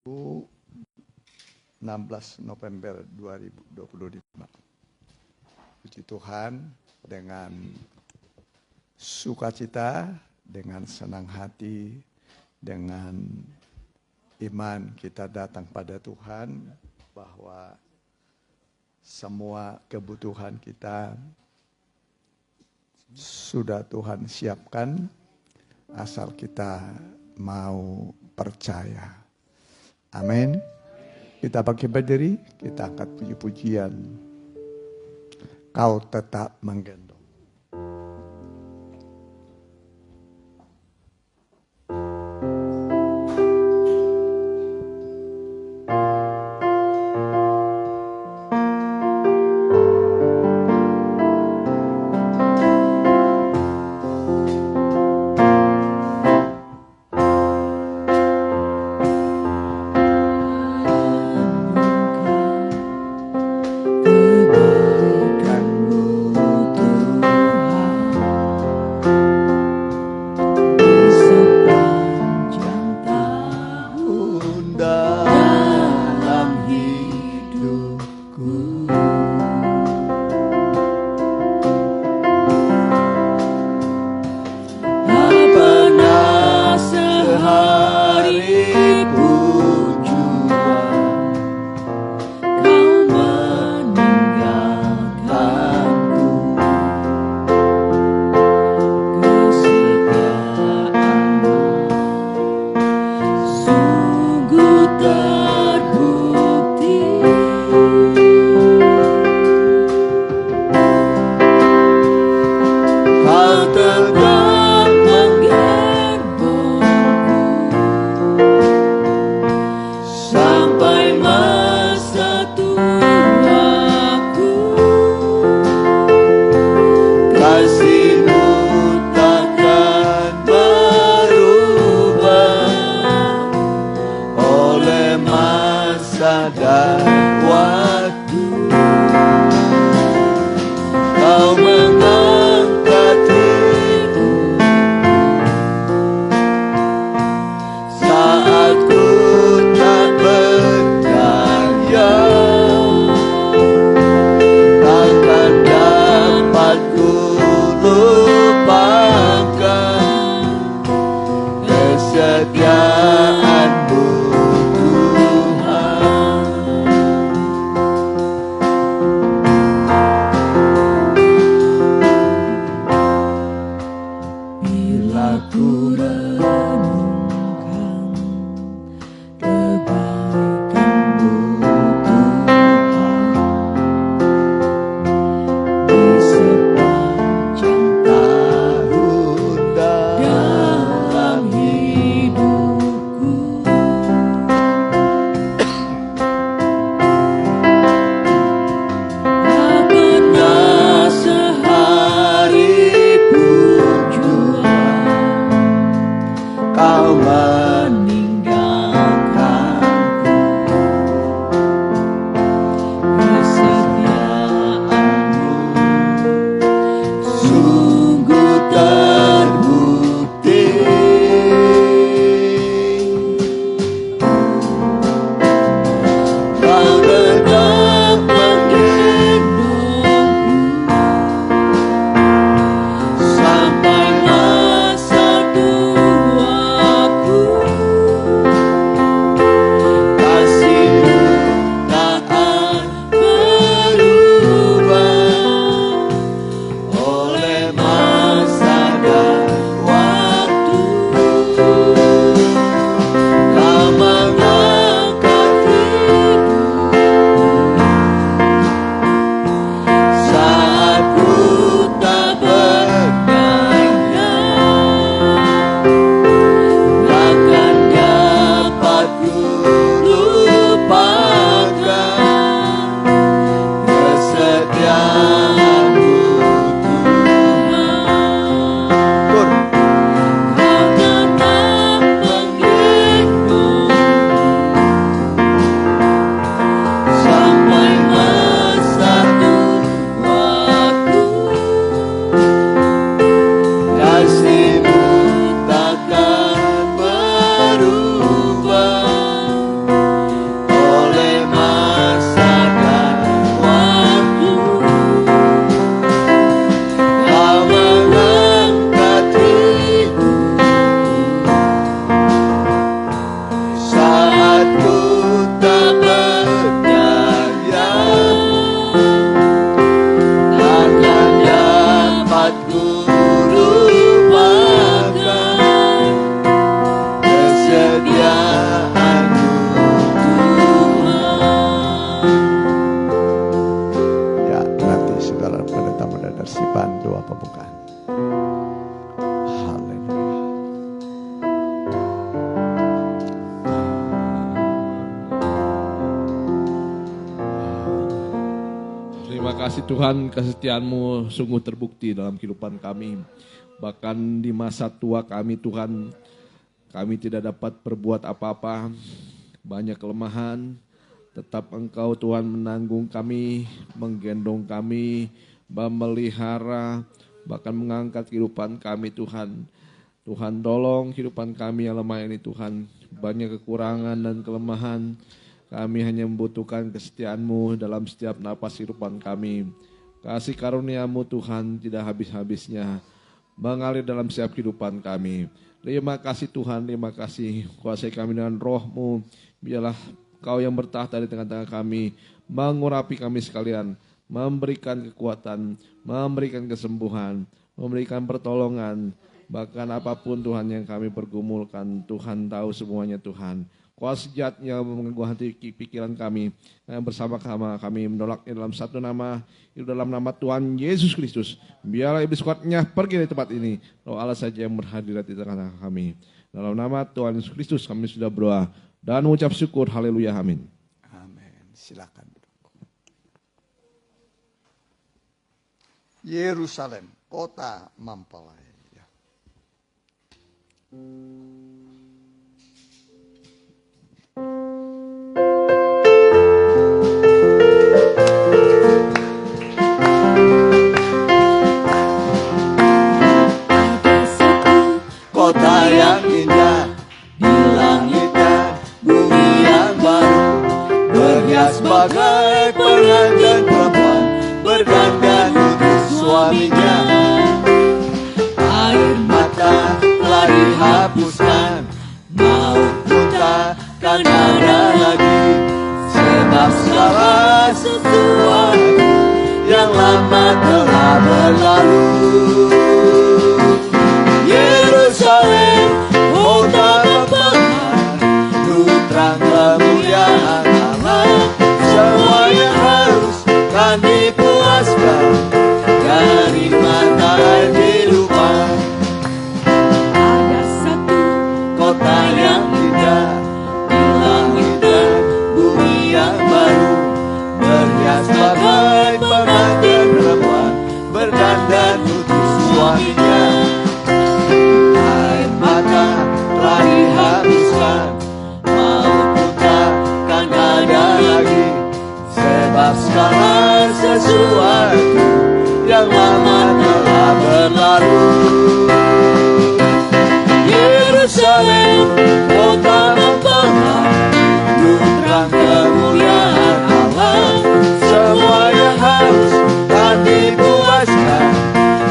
16 November 2025. Puji Tuhan, dengan sukacita, dengan senang hati, dengan iman kita datang pada Tuhan bahwa semua kebutuhan kita sudah Tuhan siapkan, asal kita mau percaya. Amin. Kita bangkit berdiri, kita angkat puji-pujian. Kau tetap menggendong. membuatku tak berdaya, takkan dapat ku lupakan kesediaan-Mu Tuhan. Ya, nanti saudara pendeta mendengar sipan doa pembukaan. Terima kasih Tuhan, kesetiaan-Mu sungguh terbukti dalam kehidupan kami. Bahkan di masa tua kami Tuhan, kami tidak dapat berbuat apa-apa, banyak kelemahan. Tetap Engkau Tuhan menanggung kami, menggendong kami, memelihara, bahkan mengangkat kehidupan kami Tuhan. Tuhan tolong kehidupan kami yang lemah ini Tuhan, banyak kekurangan dan kelemahan. Kami hanya membutuhkan kesetiaan-Mu dalam setiap napas kehidupan kami. Kasih karunia-Mu Tuhan tidak habis-habisnya mengalir dalam setiap kehidupan kami. Terima kasih Tuhan, terima kasih. Kuasai kami dengan Roh-Mu. Biarlah Kau yang bertahta di tengah-tengah kami, mengurapi kami sekalian, memberikan kekuatan, memberikan kesembuhan, memberikan pertolongan. Bahkan apapun Tuhan yang kami pergumulkan, Tuhan tahu semuanya Tuhan. Kuasa sejatnya mengganggu hati pikiran kami. Bersama-sama kami menolaknya dalam satu nama, itu dalam nama Tuhan Yesus Kristus. Biarlah iblis kuatnya pergi dari tempat ini. Roh Allah saja yang berhadirat di tengah-tengah kami. Dalam nama Tuhan Yesus Kristus kami sudah berdoa dan mengucap syukur. Haleluya, amin. Amin. Silakan duduk. Yerusalem, kota mempelai. Kota yang indah di langit dan bumi yang baru, berhias bagai pengantin perempuan berdandan untuk suaminya. Air mata telah dihapuskan, maut pun takkan ada lagi, sebab segala sesuatu yang lama telah berlalu. Yerusalem, kota mempelai, terang kemuliaan Allah. Semuanya harus kan dipuaskan dari mata air kehidupan. Ada satu kota yang indah di langit dan bumi yang baru, berhias bagai pengantin perempuan berdandan untuk suaminya. Air mata telah dihapuskan, maut pun takkan ada lagi, sebab segala sesuatu yang lama telah berlalu. Yerusalem, kota mempelai, terang kemuliaan Allah. Semuanya harus kan dipuaskan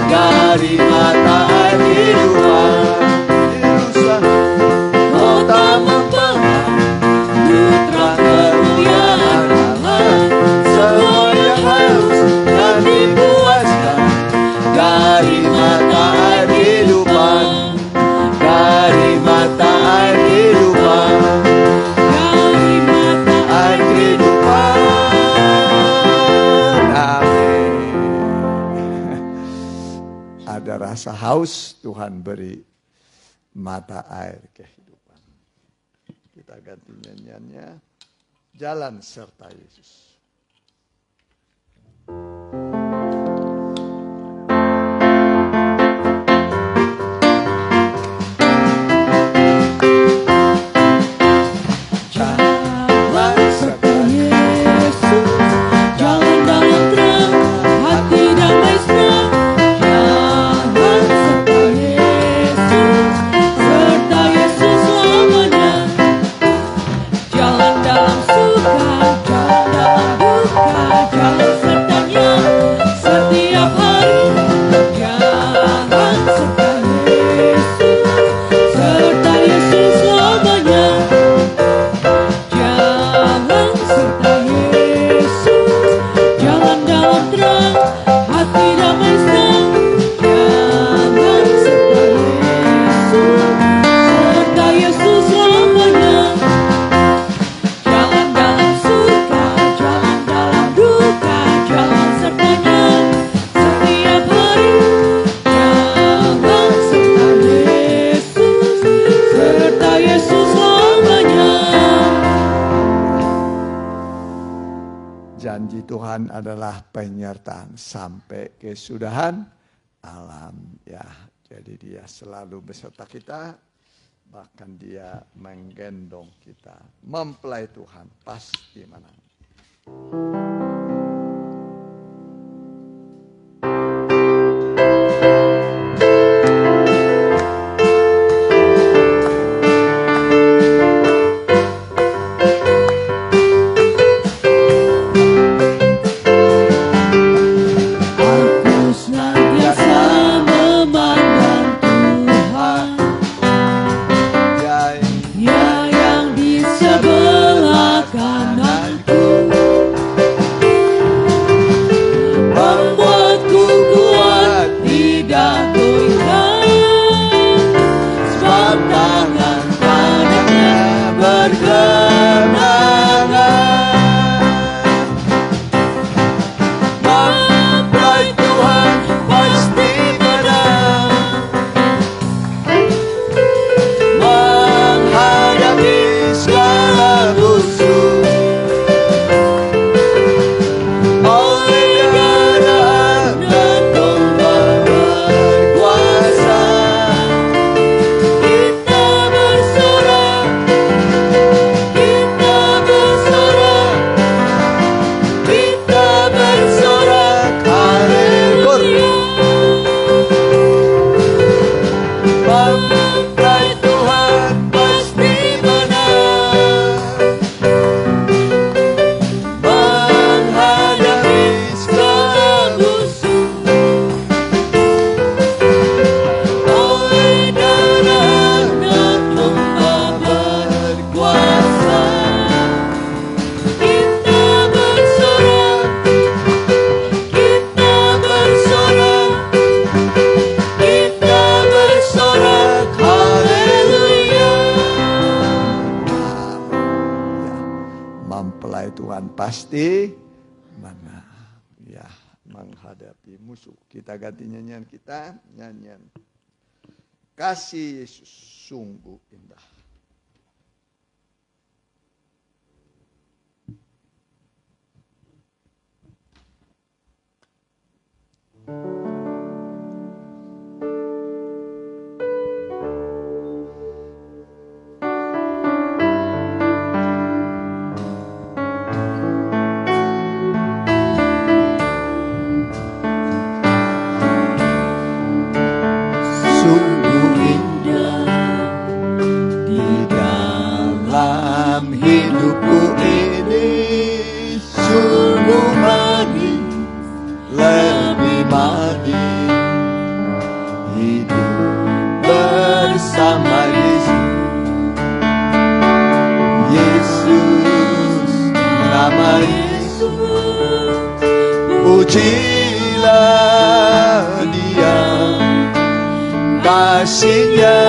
dari mata air kehidupan. Yerusalem, kota mempelai, terang kemuliaan Allah. Semuanya harus kan dipuaskan dari mata air kehidupan, dari mata air kehidupan, dari mata air kehidupan. Amin. Ada rasa haus, Tuhan beri mata air kehidupan. Kita ganti nyanyiannya, Jalan Serta Yesus. Jalan dalam suka, jalan dalam Janji Tuhan adalah penyertaan sampai kesudahan alam. Ya, jadi dia selalu beserta kita. Bahkan dia menggendong kita. Mempelai Tuhan pasti menang. Pasti menang. Ya, menghadapi musuh. Kita ganti nyanyian kita, nyanyian Kasih Yesus sungguh indah. Pujilah dia, kasihnya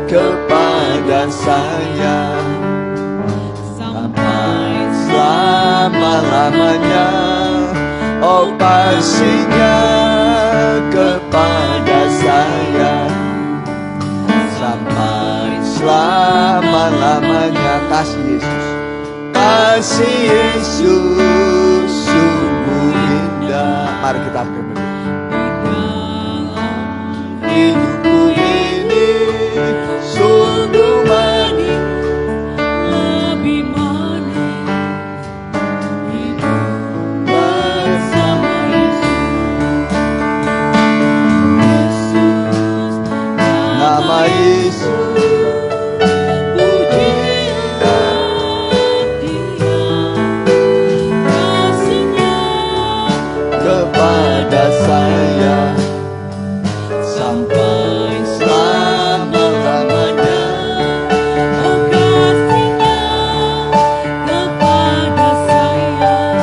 kepada saya sampai selama-lamanya. Oh, kasihnya kepada saya sampai selama-lamanya. Kasih Yesus, kasih Yesus sungguh indah. Mari kita berdoa. Hidupku ini sungguh manis, lebih manis hidup bersama Yesus. Yesus, nama Yesus. Kepada saya sampai selama-lamanya. Oh, kasihnya kepada saya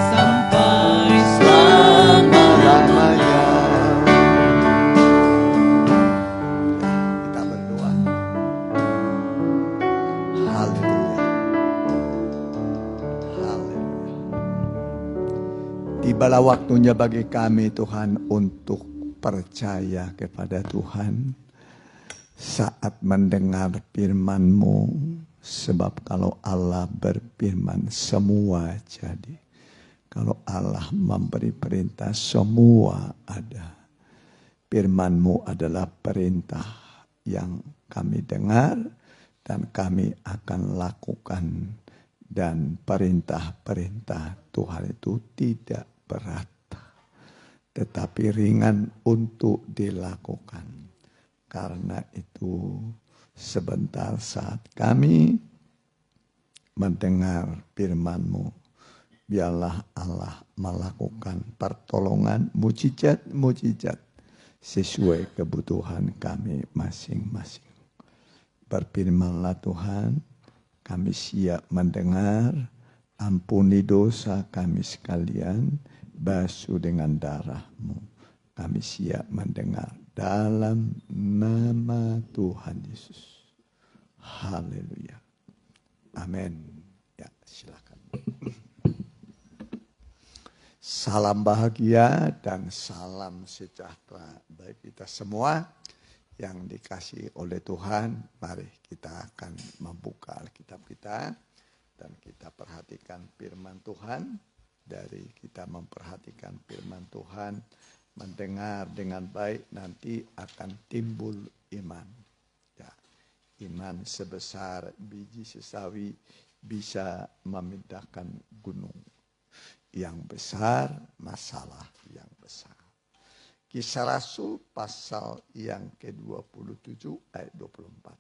sampai selama-lamanya. Kita berdoa. Haleluya. Tibalah waktunya bagi kami Tuhan untuk percaya kepada Tuhan saat mendengar firman-Mu, Sebab kalau Allah berfirman semua jadi. Kalau Allah memberi perintah semua ada. Firman-Mu adalah perintah yang kami dengar dan kami akan lakukan. Dan perintah-perintah Tuhan itu tidak berat, tetapi ringan untuk dilakukan. Karena itu sebentar saat kami mendengar firman-Mu, biarlah Allah melakukan pertolongan mujizat sesuai kebutuhan kami masing-masing. Berfirmanlah Tuhan, kami siap mendengar, ampuni dosa kami sekalian, basuh dengan darah-Mu. Kami siap mendengar dalam nama Tuhan Yesus. Haleluya. Amin. Ya, silakan. Salam bahagia dan salam sejahtera bagi kita semua yang dikasihi oleh Tuhan. Mari kita akan membuka Alkitab kita dan kita perhatikan firman Tuhan. Dari kita memperhatikan firman Tuhan, mendengar dengan baik, nanti akan timbul iman. Ya, iman sebesar biji sesawi bisa memindahkan gunung yang besar, masalah yang besar. Kisah Rasul pasal yang ke-27 ayat 24.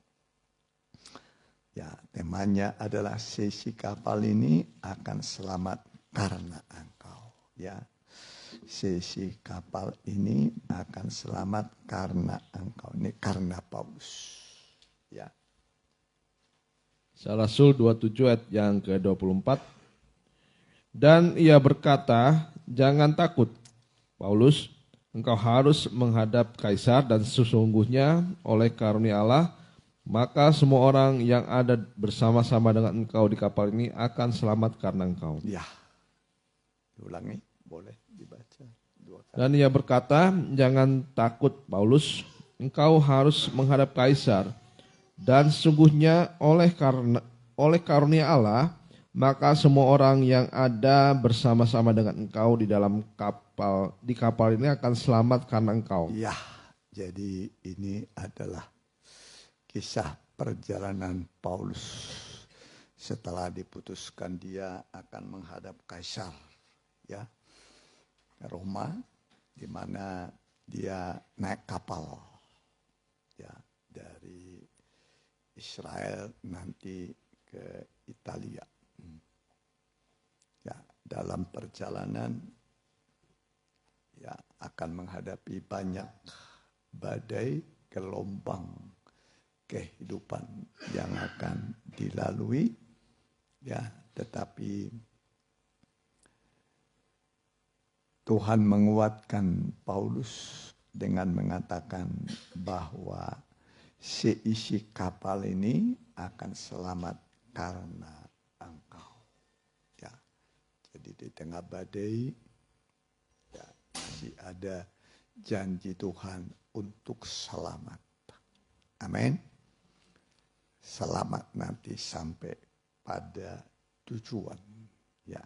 Ya, temanya adalah sesi kapal ini akan selamat karena engkau. Ya, sesi kapal ini akan selamat karena engkau. Ini karena Paulus. Ya. Kisah Rasul 27 ayat yang ke-24. Dan ia berkata, jangan takut, Paulus, engkau harus menghadap Kaisar dan sesungguhnya oleh karunia Allah, maka semua orang yang ada bersama-sama dengan engkau di kapal ini akan selamat karena engkau. Ya, ulangi, boleh dibaca 2 kali. Dan ia berkata, jangan takut Paulus, engkau harus menghadap Kaisar. Dan sesungguhnya oleh karunia Allah, maka semua orang yang ada bersama-sama dengan engkau di dalam kapal ini akan selamat karena engkau. Ya, jadi ini adalah kisah perjalanan Paulus setelah diputuskan dia akan menghadap Kaisar, ya, ke Roma, di mana dia naik kapal, ya, dari Israel nanti ke Italia. Ya, dalam perjalanan ya akan menghadapi banyak badai, gelombang kehidupan yang akan dilalui, ya, tetapi Tuhan menguatkan Paulus dengan mengatakan bahwa seisi kapal ini akan selamat karena engkau. Ya, jadi di tengah badai, ya, masih ada janji Tuhan untuk selamat. Amin. Selamat nanti sampai pada tujuan, ya,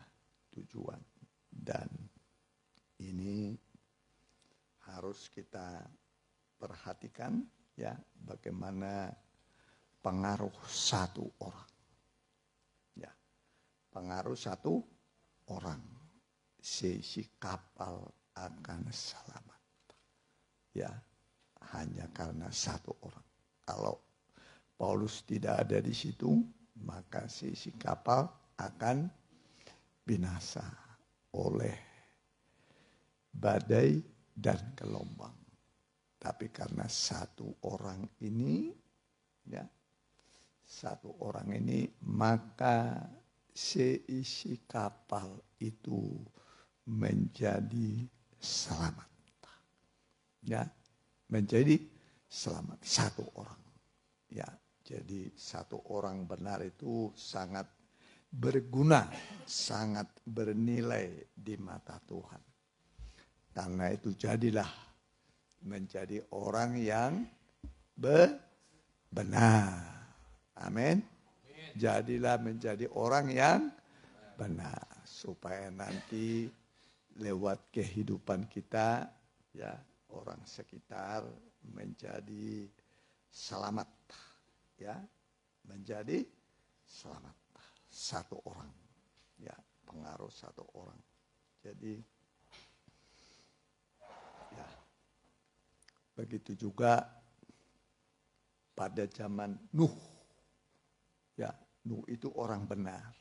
tujuan. Dan ini harus kita perhatikan, ya, bagaimana pengaruh satu orang. Ya, pengaruh satu orang. Seisi kapal akan selamat. Ya, hanya karena satu orang. Kalau Paulus tidak ada di situ, maka seisi kapal akan binasa oleh badai dan gelombang. Tapi karena satu orang ini, ya, satu orang ini, maka seisi kapal itu menjadi selamat. Ya, menjadi selamat satu orang. Ya, jadi satu orang benar itu sangat berguna, sangat bernilai di mata Tuhan. Karena itu jadilah menjadi orang yang benar. Amin. Jadilah menjadi orang yang benar. Supaya nanti lewat kehidupan kita, ya, orang sekitar menjadi selamat. Ya, menjadi selamat. Satu orang. Ya, pengaruh satu orang. Jadi, ya, begitu juga pada zaman Nuh. Ya, Nuh itu orang benar.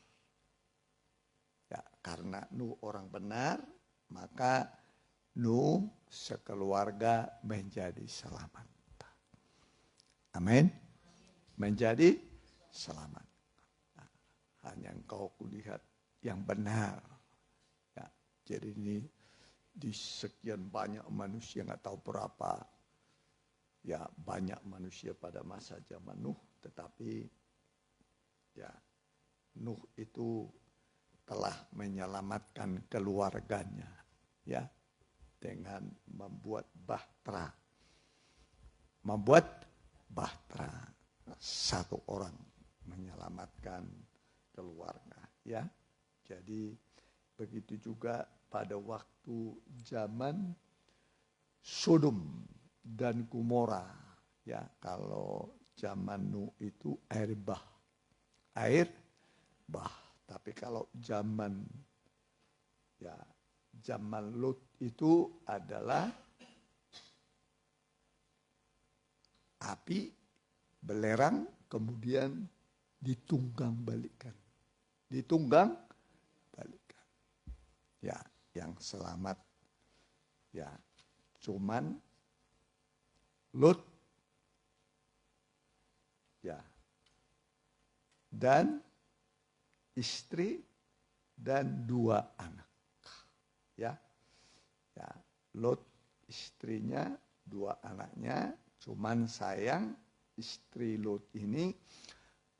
Ya, karena Nuh orang benar, maka Nuh sekeluarga menjadi selamat. Amin. Menjadi selamat. Nah, hanya engkau kulihat yang benar. Ya, jadi ini di sekian banyak manusia, nggak tahu berapa, ya banyak manusia pada masa zaman Nuh, tetapi ya Nuh itu telah menyelamatkan keluarganya, ya, dengan membuat bahtera. Membuat bahtera, satu orang menyelamatkan keluarga, ya. Jadi begitu juga pada waktu zaman Sodom dan Gomora, ya. Kalau zaman Nuh itu air bah. Tapi kalau zaman Lot itu adalah api, belerang, kemudian ditunggang balikan. Ya, yang selamat ya cuman Lot, ya, dan istri dan 2 anak. Ya. Ya, Lot istrinya, 2 anaknya, cuman sayang istri Lot ini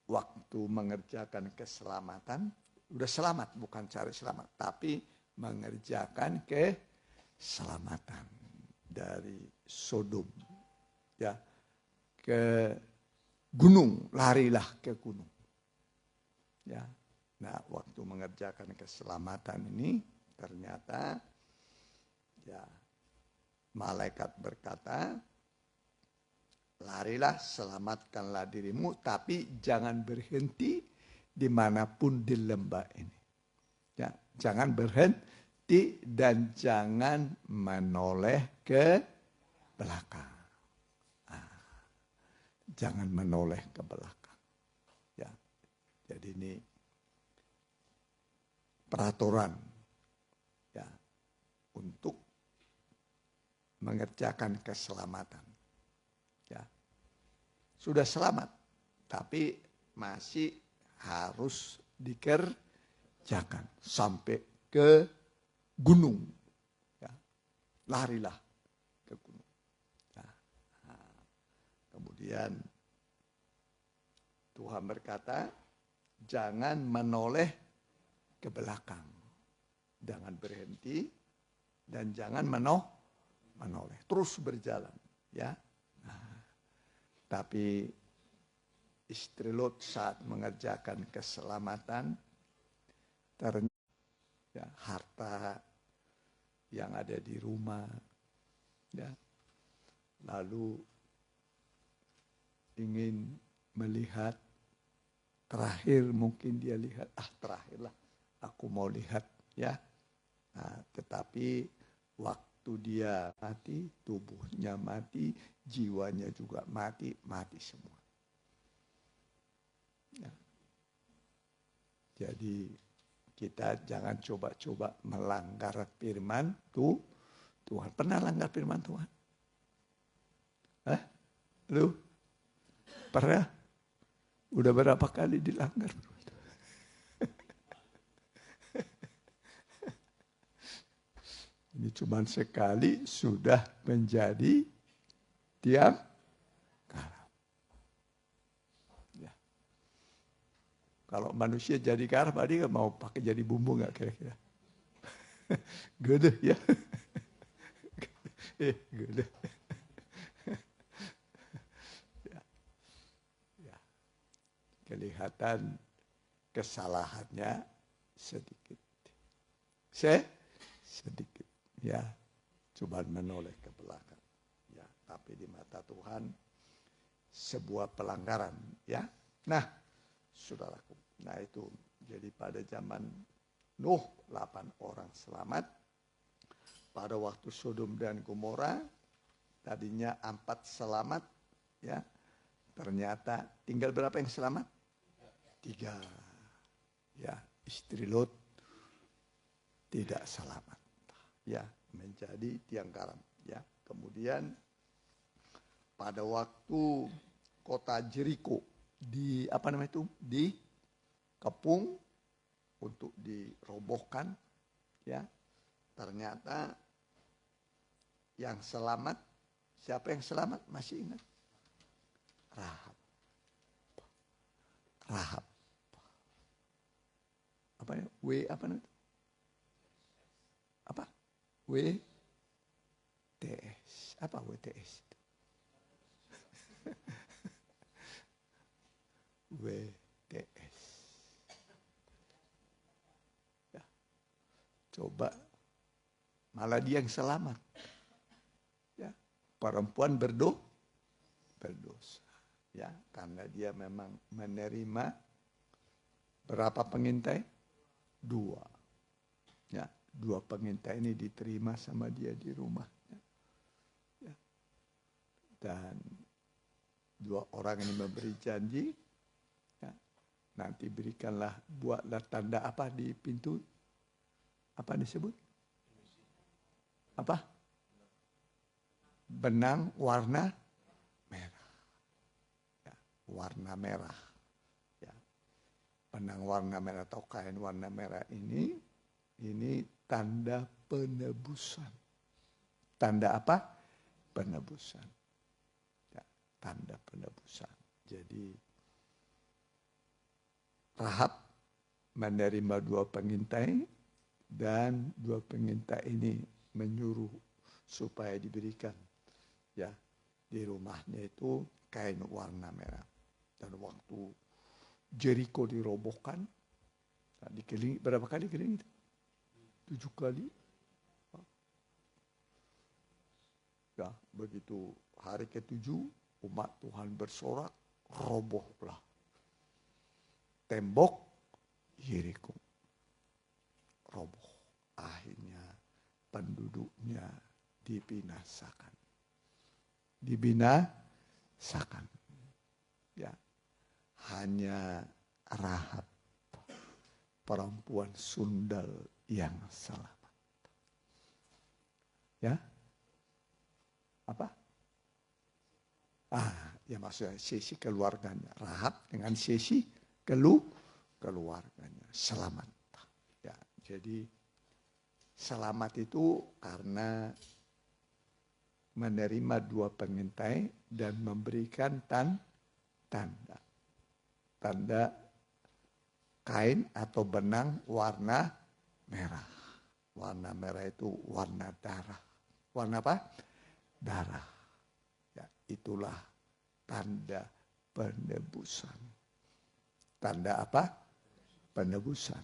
waktu mengerjakan keselamatan, udah selamat, bukan cari selamat, tapi mengerjakan keselamatan dari Sodom, ya, ke gunung, larilah ke gunung. Ya. Nah, waktu mengerjakan keselamatan ini ternyata ya malaikat berkata, larilah, selamatkanlah dirimu, tapi jangan berhenti dimanapun di lembah ini. Ya, jangan berhenti dan jangan menoleh ke belakang. Jangan menoleh ke belakang. Ya, jadi ini peraturan ya untuk mengerjakan keselamatan. Ya. Sudah selamat, tapi masih harus dikerjakan sampai ke gunung. Ya. Larilah ke gunung. Ya. Nah, kemudian Tuhan berkata, jangan menoleh ke belakang, jangan berhenti dan jangan menoleh, terus berjalan, ya. Nah, tapi istri Lot saat mengerjakan keselamatan, ternyata ya, harta yang ada di rumah, ya, lalu ingin melihat, terakhir mungkin dia lihat, terakhirlah aku mau lihat, ya. Nah, tetapi waktu dia mati, tubuhnya mati, jiwanya juga mati semua. Ya. Jadi kita jangan coba-coba melanggar firman Tuhan. Pernah langgar firman Tuhan? Lu? Pernah? Udah berapa kali dilanggar? Ini cuma sekali sudah menjadi tiang garam. Ya. Kalau manusia jadi garam, dia mau pakai jadi bumbu nggak kira-kira? Gede ya. Gede. Ya. Ya. Kelihatan kesalahannya sedikit. Sedikit. Ya, coba menoleh ke belakang. Ya, tapi di mata Tuhan sebuah pelanggaran. Ya, nah, saudaraku. Nah itu, jadi pada zaman Nuh 8 orang selamat. Pada waktu Sodom dan Gomora tadinya 4 selamat. Ya, ternyata tinggal berapa yang selamat? 3. Ya, istri Lot tidak selamat. Ya, menjadi tiang garam. Ya, kemudian pada waktu kota Jeriko dikepung untuk dirobohkan, ya, ternyata yang selamat, siapa yang selamat? Masih ingat? Rahab. Apa ya? WTS. Apa WTS itu? WTS. Ya. Coba malah dia yang selamat. Ya, perempuan berdosa. Ya, karena dia memang menerima berapa pengintai? 2. Ya, 2 pengintai ini diterima sama dia di rumahnya. Ya. Dan 2 orang ini memberi janji, ya, nanti buatlah tanda apa di pintu? Apa disebut? Apa? Benang warna merah. Ya, warna merah. Ya. Benang warna merah atau kain warna merah ini tanda penebusan. Tanda apa? Penebusan. Ya, tanda penebusan. Jadi Rahab menerima 2 pengintai dan 2 pengintai ini menyuruh supaya diberikan, ya, di rumahnya itu kain warna merah. Dan waktu Jericho dirobohkan, dikelilingi, berapa kali keliling itu? 7 kali. Ya, begitu hari ke-7 umat Tuhan bersorak, robohlah tembok Jericho. Roboh. Akhirnya penduduknya dibinasakan. Ya. Hanya Rahab, perempuan sundal yang selamat. Ya. Apa? Ya maksudnya sisi keluarganya. Rahab dengan sisi keluarganya. Selamat. Ya, jadi selamat itu karena menerima 2 pengintai dan memberikan tanda kain atau benang warna merah. Warna merah itu warna darah. Warna apa? Darah. Ya, itulah tanda penebusan. Tanda apa? Penebusan.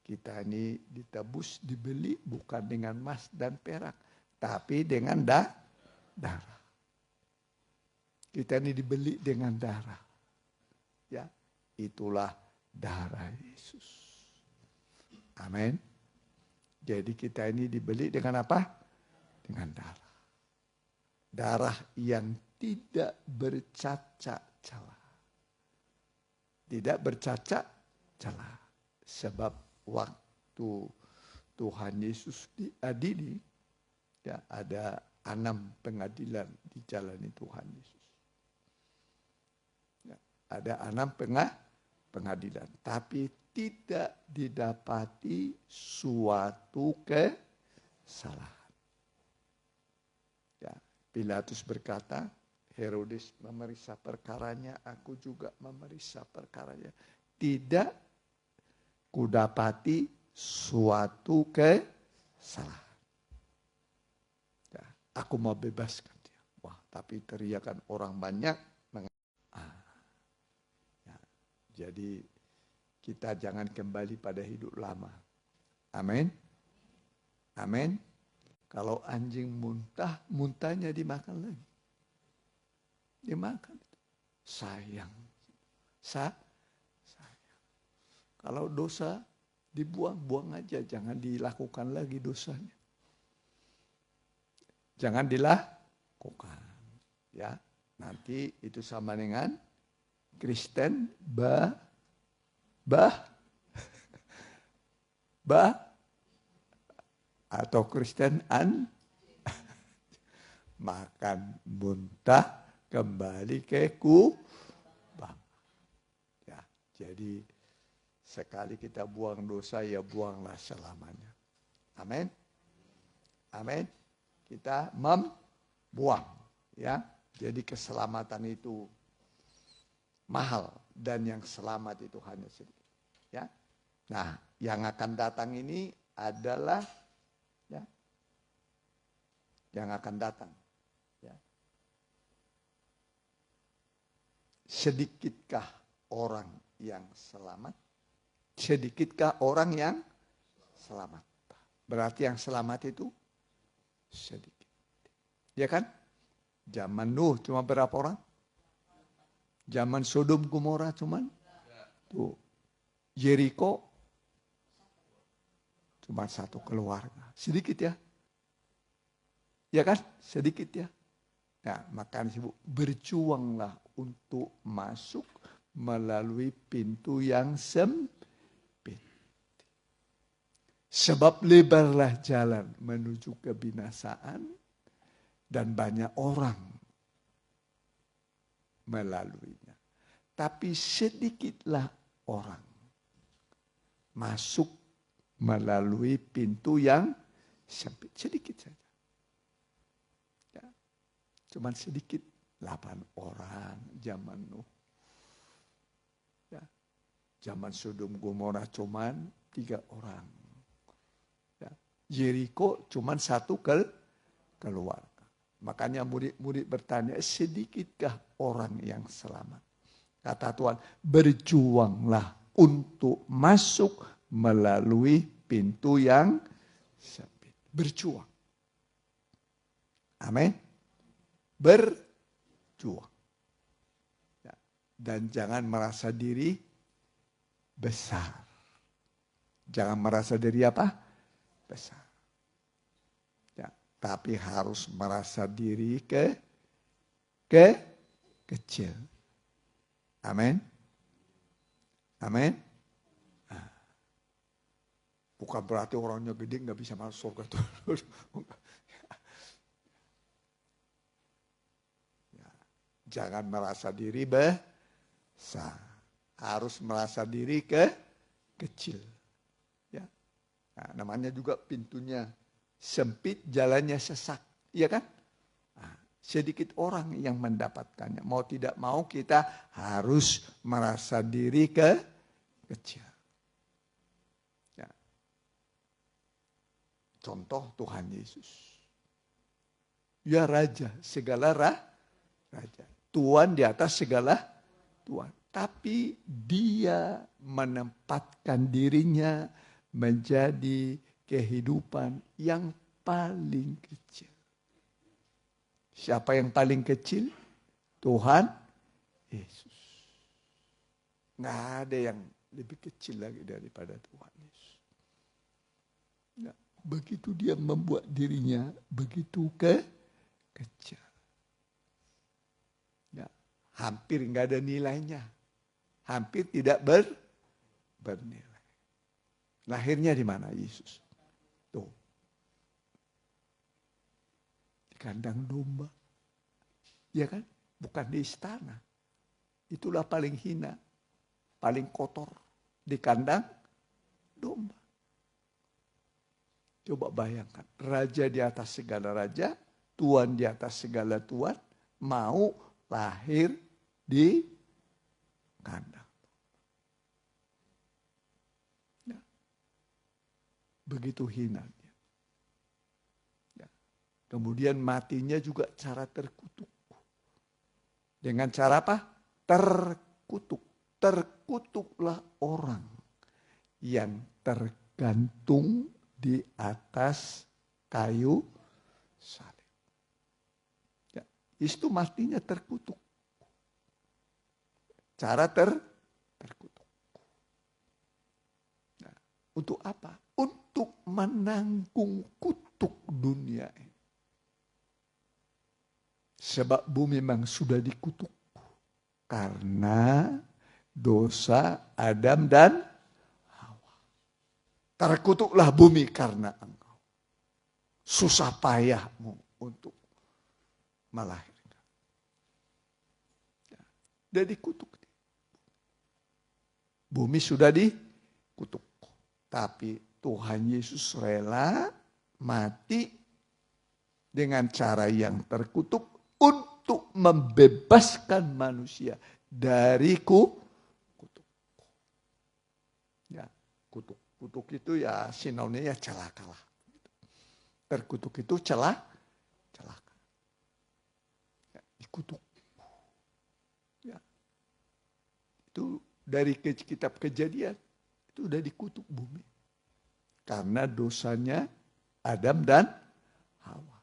Kita ini ditebus, dibeli bukan dengan emas dan perak, tapi dengan darah. Kita ini dibeli dengan darah. Ya, itulah darah Yesus. Amin. Jadi kita ini dibeli dengan apa? Dengan darah. Darah yang tidak bercacat celah. Tidak bercacat celah. Sebab waktu Tuhan Yesus diadili, ya, ada 6 pengadilan dijalani Tuhan Yesus. Ya, ada 6 pengadilan, tapi tidak didapati suatu kesalahan. Ya, Pilatus berkata, Herodes memeriksa perkaranya, aku juga memeriksa perkaranya. Tidak kudapati suatu kesalahan. Ya, aku mau bebaskan dia. Wah, tapi teriakan orang banyak. Ya, jadi kita jangan kembali pada hidup lama. Amin. Amin. Kalau anjing muntah, muntahnya dimakan lagi. Dimakan. Sayang. Sayang. Kalau dosa dibuang, buang aja. Jangan dilakukan lagi dosanya. Jangan dilakukan. Ya, nanti itu sama dengan Kristen atau Kristen makan muntah kembali ke kubah. Ya, jadi sekali kita buang dosa, ya buanglah selamanya. Amin. Amin. Kita membuang, ya. Jadi keselamatan itu mahal dan yang selamat itu hanya sedikit, ya. Nah, yang akan datang ini adalah, ya, yang akan datang, ya. Sedikitkah orang yang selamat? Sedikitkah orang yang selamat? Berarti yang selamat itu sedikit. Ya kan? Zaman Nuh cuma berapa orang? Zaman Sodom Gomora cuman tuh. Jericho cuma satu keluarga. Sedikit ya. Ya kan? Sedikit ya. Nah, makanya Ibu, berjuanglah untuk masuk melalui pintu yang sempit. Sebab lebarlah jalan menuju kebinasaan dan banyak orang melaluinya. Tapi sedikitlah orang masuk melalui pintu yang sempit. Sedikit saja. Ya. Cuman sedikit. 8 orang zaman Nuh. Ya. Zaman Sodom Gomora cuman 3 orang. Ya. Jericho cuman 1 keluarga. Makanya murid-murid bertanya, sedikitkah orang yang selamat? Kata Tuhan, berjuanglah untuk masuk melalui pintu yang sempit. Berjuang. Amin. Berjuang. Ya. Dan jangan merasa diri besar. Jangan merasa diri apa? Besar. Ya. Tapi harus merasa diri kecil. Amin. Amin. Bukan berarti orangnya gede nggak bisa masuk surga. Ya, jangan merasa diri besar. Harus merasa diri kecil. Ya. Nah, namanya juga pintunya sempit, jalannya sesak. Iya kan? Nah, sedikit orang yang mendapatkannya. Mau tidak mau kita harus merasa diri kecil. Contoh Tuhan Yesus. Ya Raja, segala Raja. Tuhan di atas segala Tuhan. Tapi dia menempatkan dirinya menjadi kehidupan yang paling kecil. Siapa yang paling kecil? Tuhan Yesus. Nggak ada yang lebih kecil lagi daripada Tuhan Yesus. Nah, begitu dia membuat dirinya begitu kecil. Ya, hampir nggak ada nilainya. Hampir tidak bernilai. Lahirnya di mana Yesus? Tuh. Di kandang domba. Ya kan? Bukan di istana. Itulah paling hina. Paling kotor. Di kandang domba. Coba bayangkan, raja di atas segala raja, tuan di atas segala tuan, mau lahir di kandang. Ya. Begitu hina dia. Ya. Kemudian matinya juga cara terkutuk. Dengan cara apa? Terkutuk. Terkutuklah orang yang tergantung di atas kayu salib. Ya, Yesus matinya terkutuk. Cara terkutuk. Nah, untuk apa? Untuk menanggung kutuk dunia ini. Sebab bumi memang sudah dikutuk. Karena dosa Adam dan Hawa. Terkutuklah bumi karena engkau. Susah payahmu untuk melahirkan. Sudah dikutuk. Bumi sudah dikutuk. Tapi Tuhan Yesus rela mati dengan cara yang terkutuk untuk membebaskan manusia dari kutuk. Ya, kutuk itu ya sinonimnya celaka lah. Terkutuk itu celaka. Ya, dikutuk. Ya. Itu dari kitab Kejadian itu udah dikutuk bumi. Karena dosanya Adam dan Hawa.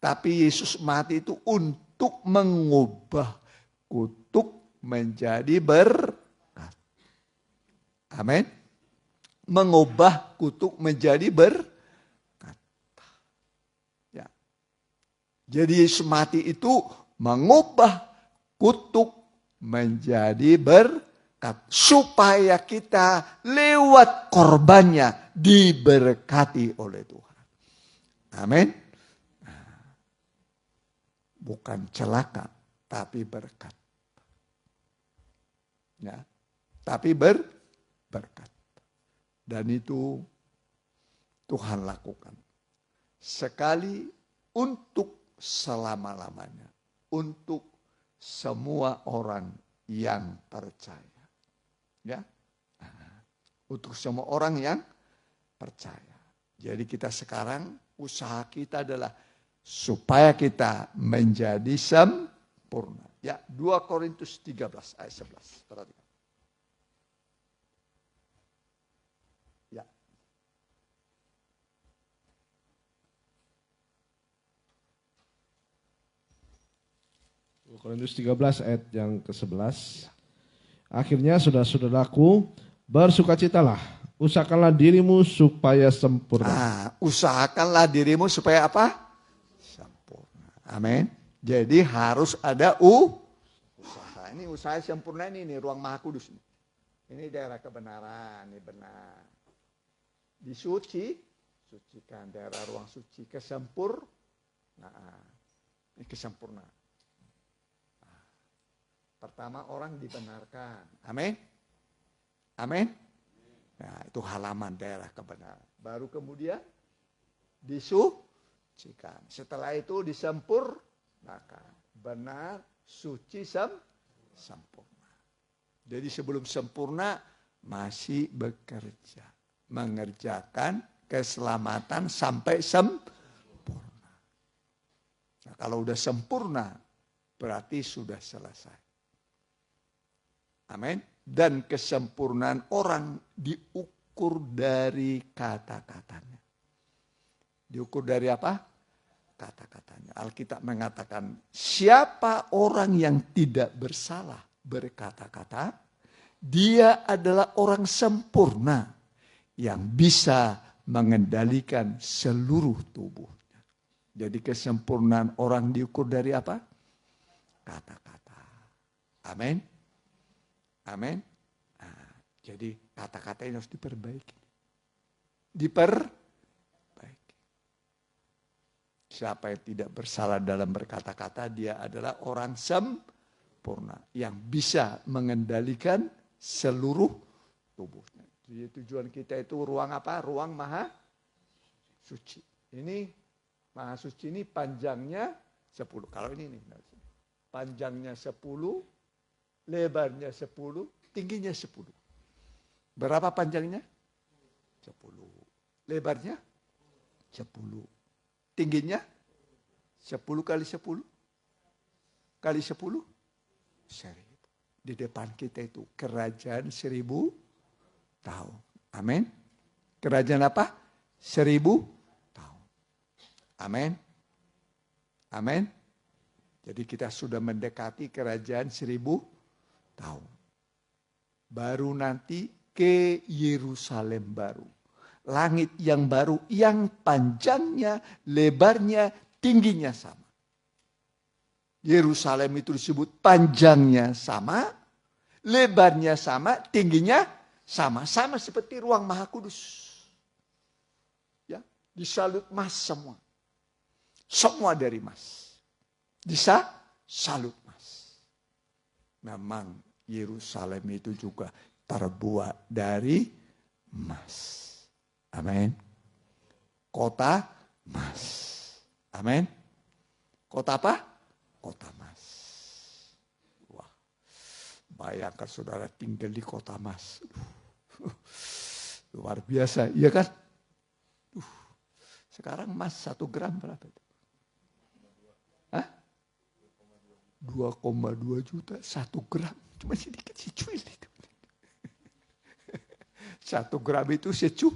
Tapi Yesus mati itu untuk mengubah kutuk menjadi berkat. Amin. Mengubah kutuk menjadi berkat. Ya. Jadi Yesus mati itu mengubah kutuk menjadi berkat. Supaya kita lewat korbannya diberkati oleh Tuhan. Amin. Bukan celaka, tapi berkat. Ya, tapi berkat. Dan itu Tuhan lakukan. Sekali untuk selama-lamanya. Untuk semua orang yang percaya. Ya, untuk semua orang yang percaya. Jadi kita sekarang usaha kita adalah supaya kita menjadi sempurna. Ya, 2 Korintus 13 ayat 11. Perhatikan. Ya. Korintus 13 ayat yang ke-11. Akhirnya saudara-saudaraku, bersukacitalah. Usahakanlah dirimu supaya sempurna. Usahakanlah dirimu supaya apa? Amin. Jadi harus ada usaha. Ini usaha sempurna ini ruang Maha Kudus. Ini daerah kebenaran, ini benar. Sucikan daerah ruang suci ini kesempurnaan. Pertama orang dibenarkan. Amin. Amin. Nah, itu halaman daerah kebenaran. Baru kemudian disucikan. Setelah itu disempurnakan. Benar, suci, sempurna. Jadi sebelum sempurna masih bekerja. Mengerjakan keselamatan sampai sempurna. Nah, kalau udah sempurna berarti sudah selesai. Amin. Dan kesempurnaan orang diukur dari kata-katanya. Diukur dari apa? Kata-katanya. Alkitab mengatakan, siapa orang yang tidak bersalah berkata-kata, dia adalah orang sempurna yang bisa mengendalikan seluruh tubuhnya. Jadi kesempurnaan orang diukur dari apa? Kata-kata. Amin. Amin. Nah, jadi kata-kata ini harus diperbaiki. Siapa yang tidak bersalah dalam berkata-kata, dia adalah orang sempurna yang bisa mengendalikan seluruh tubuhnya. Jadi tujuan kita itu ruang apa? Ruang Maha Suci. Ini Maha Suci ini panjangnya 10. Kalau ini nih, panjangnya 10, lebarnya 10, tingginya 10. Berapa panjangnya? 10. Lebarnya 10. Tingginya 10 kali 10 kali 10 1.000. Di depan kita itu kerajaan 1000 tahun. Amin. Kerajaan apa? 1000 tahun. Amin. Amin. Jadi kita sudah mendekati kerajaan 1000 tahun. Baru nanti ke Yerusalem baru. Langit yang baru yang panjangnya, lebarnya, tingginya sama. Yerusalem itu disebut panjangnya sama, lebarnya sama, tingginya sama. Sama seperti ruang Maha Kudus. Ya, disalut emas semua. Semua dari emas. Salut emas. Memang Yerusalem itu juga terbuat dari emas. Amin. Kota emas. Amin. Kota apa? Kota emas. Wah. Bayangkan saudara tinggal di kota emas. Luar biasa, iya kan? Sekarang emas 1 gram berapa itu? Hah? 2,2 juta 1 gram. Cuma sedikit secuil itu. 1 gram itu secu.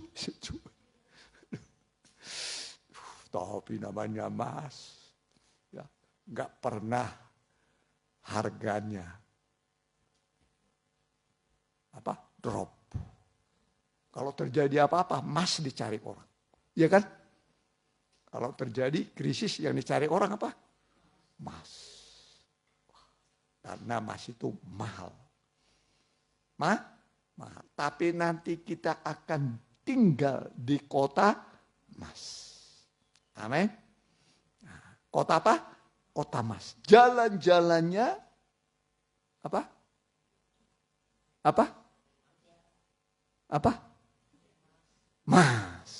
Tapi namanya emas. Ya, nggak pernah harganya drop. Kalau terjadi apa-apa, emas dicari orang. Iya kan? Kalau terjadi krisis yang dicari orang apa? Emas. Karena emas itu mahal. Mahal. Tapi nanti kita akan tinggal di kota emas. Amin. Nah, kota apa? Kota emas. Jalan-jalannya apa? Emas.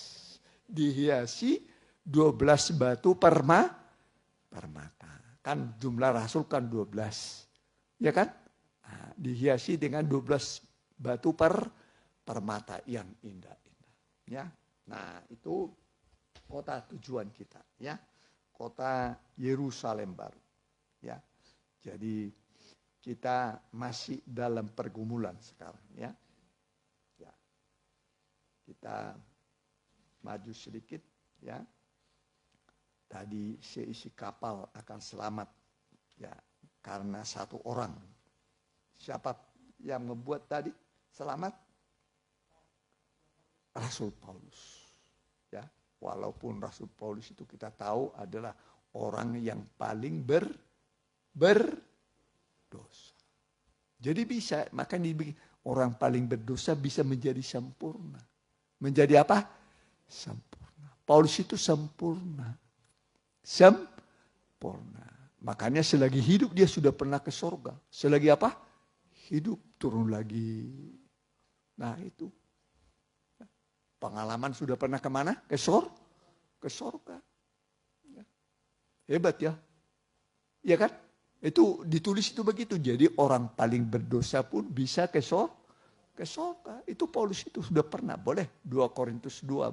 Dihiasi 12 batu permata. Kan jumlah rasul kan 12. Ya kan? Nah, dihiasi dengan 12 batu permata yang indah-indah. Ya. Nah, itu kota tujuan kita, ya. Kota Yerusalem baru. Ya. Jadi kita masih dalam pergumulan sekarang, ya. Ya. Kita maju sedikit, ya. Tadi seisi kapal akan selamat, ya, karena 1 orang. Siapa yang membuat tadi selamat? Rasul Paulus. Ya, walaupun Rasul Paulus itu kita tahu adalah orang yang paling berdosa. Jadi bisa, makanya orang paling berdosa bisa menjadi sempurna. Menjadi apa? Sempurna. Paulus itu sempurna. Sempurna. Makanya selagi hidup dia sudah pernah ke surga. Selagi apa? Hidup turun lagi. Nah itu. Pengalaman sudah pernah kemana? Ke surga. Ya. Hebat ya. Iya kan? Itu ditulis itu begitu. Jadi orang paling berdosa pun bisa ke surga. Itu Paulus itu sudah pernah. Boleh 2 Korintus 12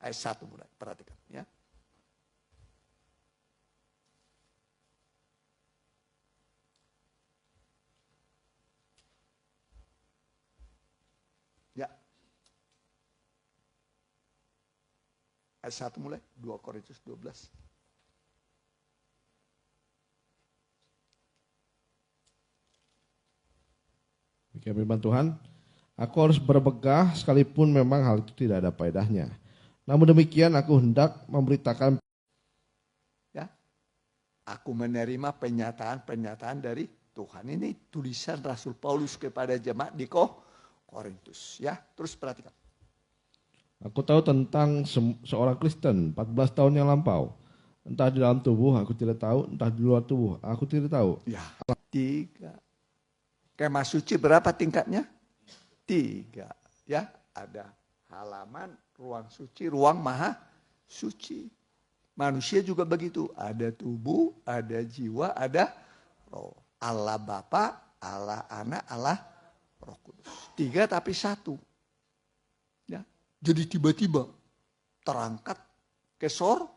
ayat 1 mulai. Perhatikan ya. Ayat 1 mulai, 2 Korintus 12. Demikian firman Tuhan, aku harus bermegah sekalipun memang hal itu tidak ada faedahnya. Namun demikian aku hendak memberitakan. Ya, aku menerima pernyataan dari Tuhan. Ini tulisan Rasul Paulus kepada jemaat di Korintus. Ya, terus perhatikan. Aku tahu tentang seorang Kristen 14 tahun yang lampau. Entah di dalam tubuh aku tidak tahu, entah di luar tubuh aku tidak tahu. Ya, 3. Kemah suci berapa tingkatnya? 3. Ya, ada halaman, ruang suci, ruang maha suci. Manusia juga begitu. Ada tubuh, ada jiwa, ada roh. Allah Bapa, Allah Anak, Allah Roh Kudus. 3 tapi 1. Ya. Jadi tiba-tiba terangkat ke surga.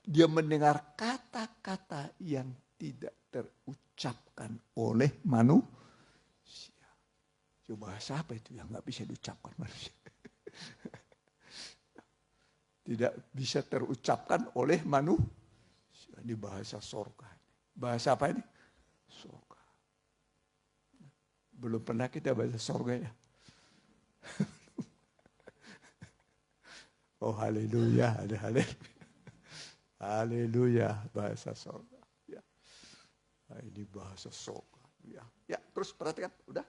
Dia mendengar kata-kata yang tidak terucapkan oleh manusia. Coba bahasa apa itu yang nggak bisa diucapkan manusia? Tidak bisa terucapkan oleh manusia. Ini bahasa sorga. Bahasa apa ini? Sorga. Belum pernah kita bahasa sorga ya. Oh haleluya, ada haleluya. Haleluya, bahasa sorga. Ya. Nah, ini bahasa sorga. Ya, terus perhatikan, udah.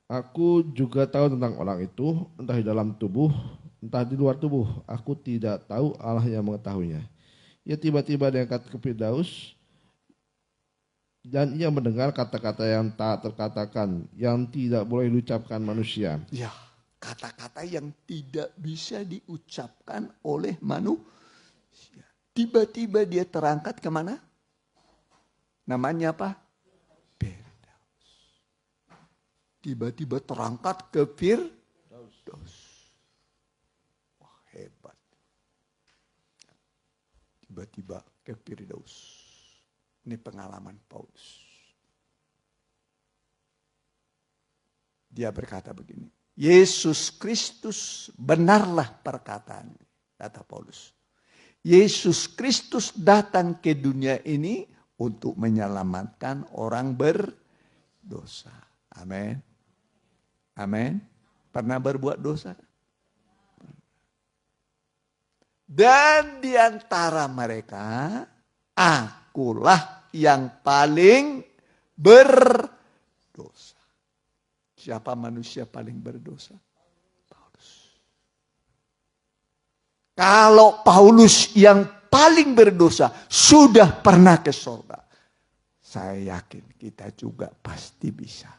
Aku juga tahu tentang orang itu, entah di dalam tubuh, entah di luar tubuh. Aku tidak tahu, Allah yang mengetahuinya. Ia tiba-tiba diangkat ke Firdaus, dan ia mendengar kata-kata yang tak terkatakan, yang tidak boleh diucapkan manusia. Ya, kata-kata yang tidak bisa diucapkan oleh manusia. Tiba-tiba dia terangkat kemana? Namanya apa? Firdaus. Tiba-tiba terangkat ke Firdaus. Wah, hebat. Tiba-tiba ke Firdaus. Ini pengalaman Paulus. Dia berkata begini, Yesus Kristus benarlah perkataan, kata Paulus. Yesus Kristus datang ke dunia ini untuk menyelamatkan orang berdosa. Amin. Amin. Pernah berbuat dosa? Dan di antara mereka, akulah yang paling berdosa. Siapa manusia paling berdosa? Paulus. Kalau Paulus yang paling berdosa sudah pernah ke surga, saya yakin kita juga pasti bisa.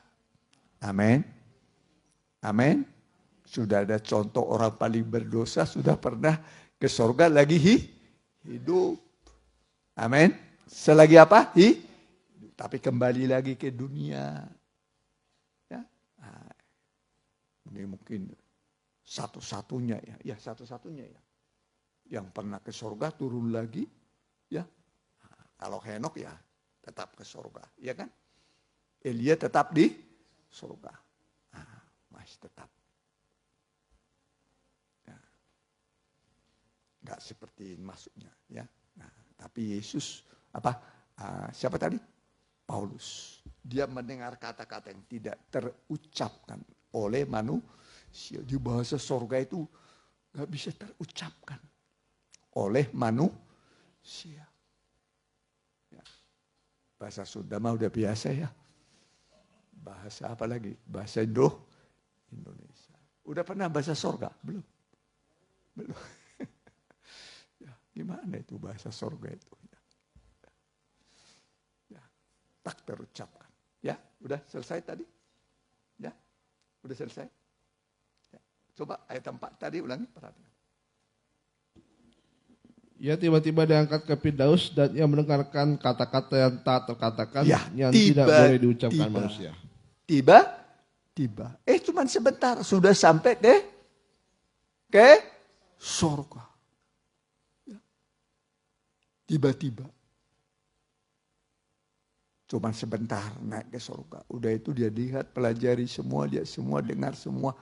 Amin. Amin. Sudah ada contoh orang paling berdosa sudah pernah ke surga lagi hidup. Amin. Selagi apa? Tapi kembali lagi ke dunia. Ya. Nah, ini mungkin satu-satunya ya. Ya satu-satunya ya. Yang pernah ke surga turun lagi. Ya. Nah, kalau Henok ya tetap ke surga. Ya kan? Elia tetap di surga. Nah, masih tetap. Ya. Enggak seperti masuknya. Ya. Nah, tapi Yesus siapa tadi? Paulus. Dia mendengar kata-kata yang tidak terucapkan oleh manusia. Di bahasa sorga itu gak bisa terucapkan oleh manusia. Ya. Bahasa Sunda mah udah biasa ya. Bahasa apa lagi? Bahasa Indonesia. Udah pernah bahasa sorga? Belum. Belum. Ya, gimana itu bahasa sorga itu? Tak terucapkan. Ya, udah selesai tadi? Ya, udah selesai? Ya. Coba ayat 4 tadi ulangi, perhatikan. Ia tiba-tiba diangkat ke Firdaus dan ia mendengarkan kata-kata yang tak terkatakan, ya, yang tidak boleh diucapkan manusia. Tiba-tiba. Cuman sebentar sudah sampai ke surga. Ya. Tiba-tiba. Cuman sebentar naik ke surga. Udah itu dia lihat, pelajari semua, lihat semua, dengar semua.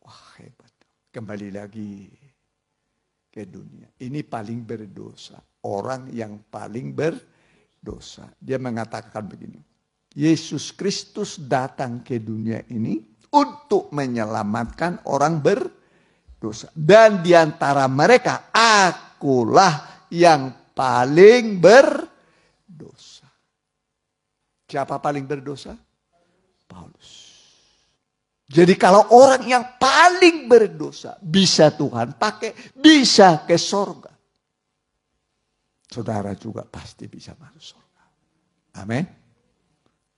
Wah hebat. Kembali lagi ke dunia. Ini paling berdosa. Orang yang paling berdosa. Dia mengatakan begini. Yesus Kristus datang ke dunia ini untuk menyelamatkan orang berdosa. Dan di antara mereka, akulah yang paling berdosa. Siapa paling berdosa? Paulus. Jadi kalau orang yang paling berdosa bisa Tuhan pakai, bisa ke surga. Saudara juga pasti bisa masuk surga. Amin.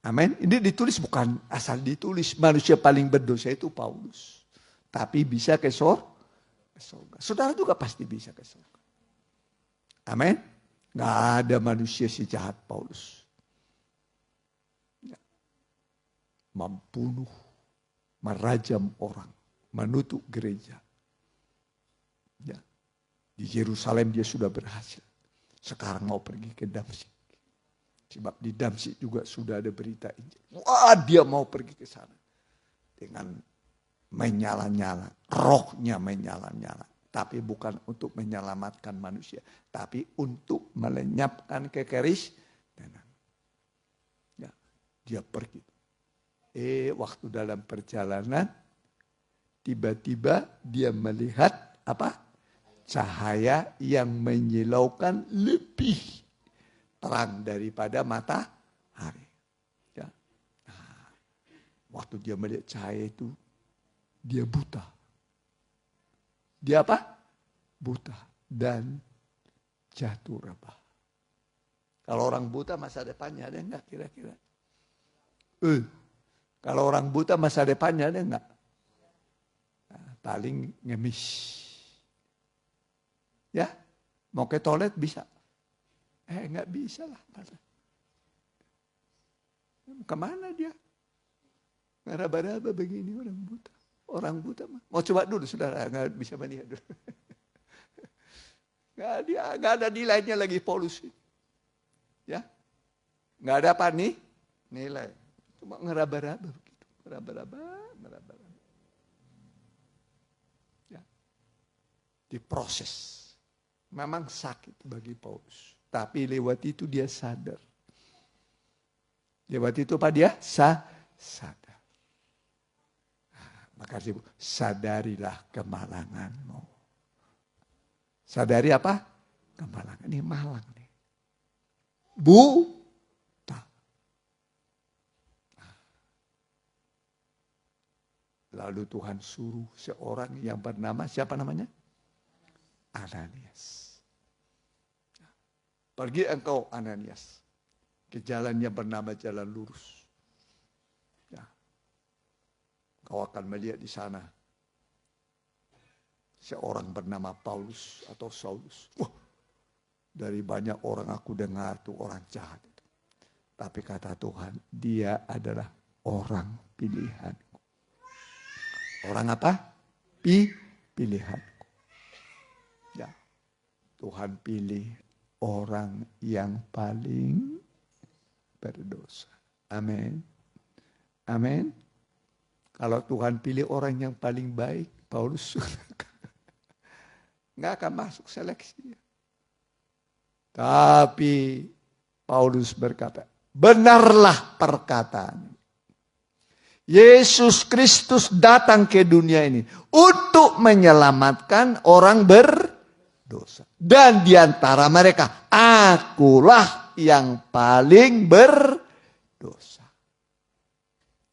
Amin. Ini ditulis bukan asal ditulis. Manusia paling berdosa itu Paulus. Tapi bisa ke surga. Saudara juga pasti bisa ke surga. Amin. Nggak ada manusia sejahat Paulus. Membunuh, merajam orang, menutup gereja. Ya. Di Yerusalem dia sudah berhasil. Sekarang mau pergi ke Damsyik. Sebab di Damsyik juga sudah ada berita Injil. Wah, dia mau pergi ke sana. Dengan menyala-nyala. Rohnya menyala-nyala. Tapi bukan untuk menyelamatkan manusia. Tapi untuk melenyapkan kekristenan. Ya, dia pergi. Waktu dalam perjalanan. Tiba-tiba dia melihat apa? Cahaya yang menyilaukan lebih terang daripada matahari. Ya. Nah, waktu dia melihat cahaya itu, dia buta. Dia apa? Buta dan jatuh rebah. Kalau orang buta masa depannya ada enggak kira-kira? Kalau orang buta masa depannya ada enggak? Nah, paling ngemis. Ya, mau ke toilet bisa. Enggak bisa lah. Kemana dia? Ngeraba-raba begini orang buta. Orang buta mah. Mau coba dulu saudara, nggak bisa melihat dulu. Nggak ada nilainya lagi polusi. Ya, nggak ada apa nih nilai. Cuma ngeraba-raba begitu. Ngeraba-raba. Ya, diproses. Memang sakit bagi Paulus. Tapi lewat itu dia sadar. Lewat itu apa dia? Sadar. Maka disebut, sadarilah kemalanganmu. Sadari apa? Kemalangan. Ini malang nih. Buta. Lalu Tuhan suruh seorang yang bernama, siapa namanya? Ananias. Pergi engkau Ananias ke jalan yang bernama jalan lurus. Ya. Kau akan melihat di sana seorang bernama Paulus atau Saulus. Wah, dari banyak orang aku dengar tuh orang jahat itu. Tapi kata Tuhan, dia adalah orang pilihanku. Orang apa? Pilihanku. Ya. Tuhan pilih orang yang paling berdosa. Amin. Amin. Kalau Tuhan pilih orang yang paling baik, Paulus nggak akan masuk seleksi. Tapi Paulus berkata, benarlah perkataan. Yesus Kristus datang ke dunia ini untuk menyelamatkan orang berdosa. Dan di antara mereka, akulah yang paling berdosa.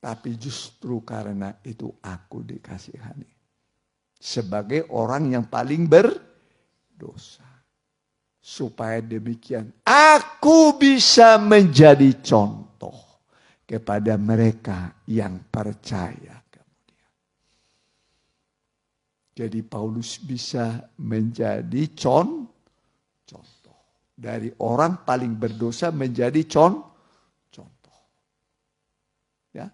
Tapi justru karena itu aku dikasihani. Sebagai orang yang paling berdosa. Supaya demikian, aku bisa menjadi contoh kepada mereka yang percaya. Jadi Paulus bisa menjadi contoh. Dari orang paling berdosa menjadi contoh. Ya,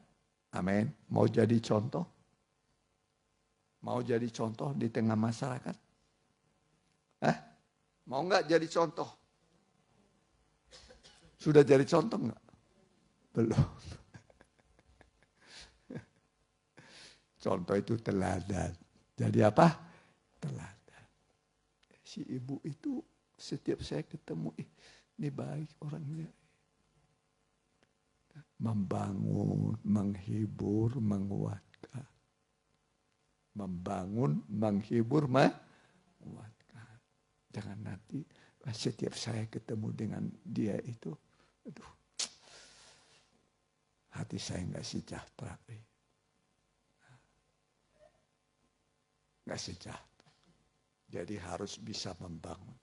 amin. Mau jadi contoh? Mau jadi contoh di tengah masyarakat? Mau nggak jadi contoh? Sudah jadi contoh nggak? Belum. Contoh itu teladan. Jadi apa? Teladan. Si ibu itu setiap saya ketemu, ini baik orangnya. Membangun, menghibur, menguatkan. Membangun, menghibur, menguatkan. Jangan nanti setiap saya ketemu dengan dia itu, aduh, hati saya nggak sejahtera. Nggak sejahtera. Jadi harus bisa membangun.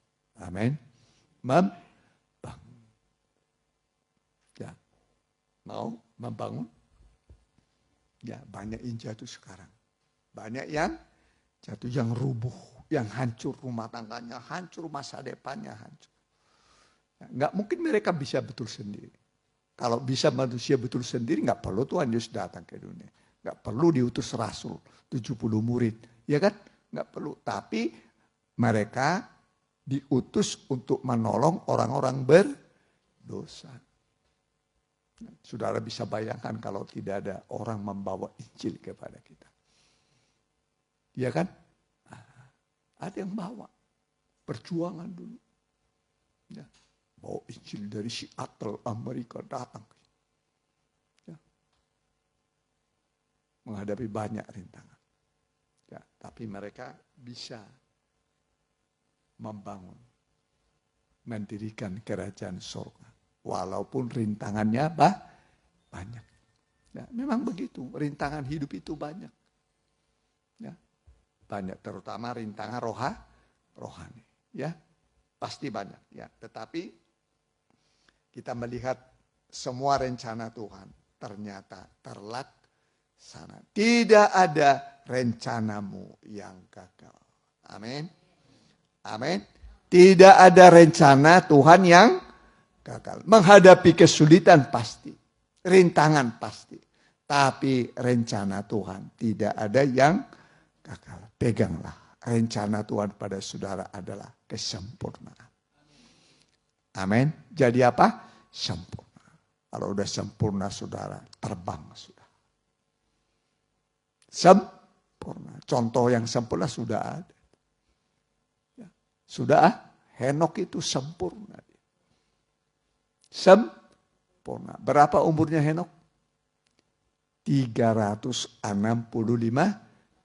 Amin. Membangun. Ya. Mau membangun? Ya, banyak yang jatuh sekarang. Banyak yang jatuh, yang rubuh, yang hancur rumah tangganya, hancur masa depannya, hancur. Nggak mungkin mereka bisa betul sendiri. Kalau bisa manusia betul sendiri, nggak perlu Tuhan Yesus datang ke dunia. Nggak perlu diutus rasul, 70 murid. Ya kan? Nggak perlu. Tapi mereka diutus untuk menolong orang-orang berdosa. Saudara bisa bayangkan kalau tidak ada orang membawa Injil kepada kita. Iya kan? Ada yang bawa. Perjuangan dulu. Ya. Bawa Injil dari Seattle, Amerika datang. Ya. Menghadapi banyak rintangan. Ya, tapi mereka bisa membangun. Mendirikan kerajaan surga. Walaupun rintangannya banyak. Ya, memang begitu. Rintangan hidup itu banyak. Ya. Banyak, terutama rintangan rohani. Ya, pasti banyak. Ya, tetapi kita melihat semua rencana Tuhan ternyata terlaksana. Tidak ada rencanamu yang gagal. Amin. Amin. Tidak ada rencana Tuhan yang gagal. Menghadapi kesulitan pasti. Rintangan pasti. Tapi rencana Tuhan tidak ada yang gagal. Peganglah. Rencana Tuhan pada saudara adalah kesempurnaan. Amin. Jadi apa? Sempurna. Kalau udah sempurna saudara, terbang sudah. Sempurna. Contoh yang sempurna sudah ada. Sudah, Henok itu sempurna. Sempurna. Berapa umurnya Henok? 365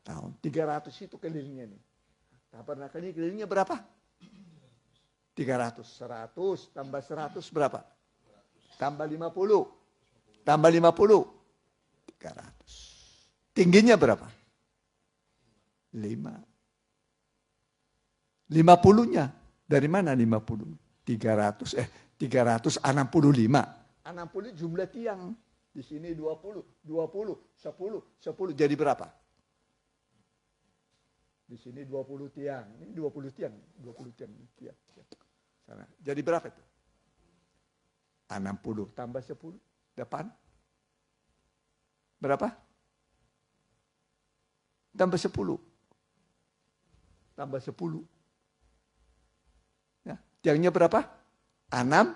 tahun. 300 itu kelilingnya nih. Tabernakel ini kelilingnya berapa? 300. 100 tambah 100 berapa? Tambah 50. Tambah 50. 300. Tingginya berapa? 5. 50-nya. Dari mana 50? 365. 60 jumlah tiang. Di sini 20, 10. Jadi berapa? Di sini 20 tiang. Ini 20 tiang. 20 tiang. Sana. Jadi berapa itu? 60 tambah 10. Depan. Berapa? Tambah 10. Tambah 10. Ya, tiangnya berapa? 60.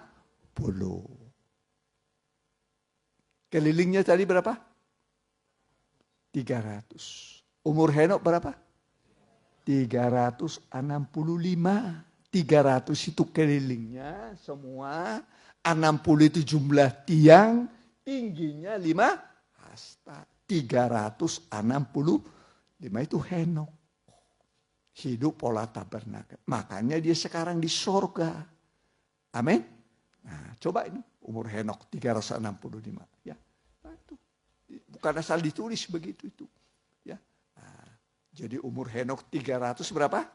Kelilingnya tadi berapa? 300. Umur Henok berapa? 365. 300 itu kelilingnya semua. 60 itu jumlah tiang. Tingginya 5 hasta. 365 itu Henok. Hidup pola tabernakel. Makanya dia sekarang di sorga. Amin. Nah, coba ini umur Henok 365. Ya, nah, itu bukan asal ditulis begitu itu. Ya, nah, jadi umur Henok 300 berapa?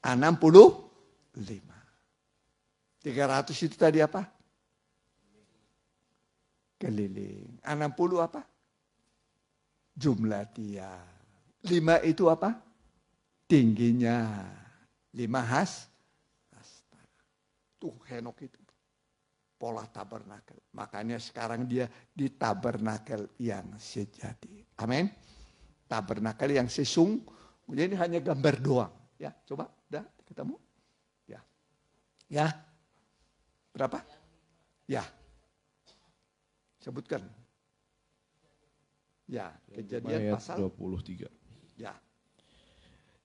65. 300 itu tadi apa? Keliling. 60 apa? Jumlah tiang. 5 itu apa? Tingginya 5 hasta. Tuh Henok itu pola tabernakel. Makanya sekarang dia di tabernakel yang sejati. Amin. Tabernakel yang sesungguhnya ini hanya gambar doang. Ya, coba, udah ketemu? Ya. Ya. Berapa? Ya. Sebutkan. Ya, Kejadian pasal 23. Ya.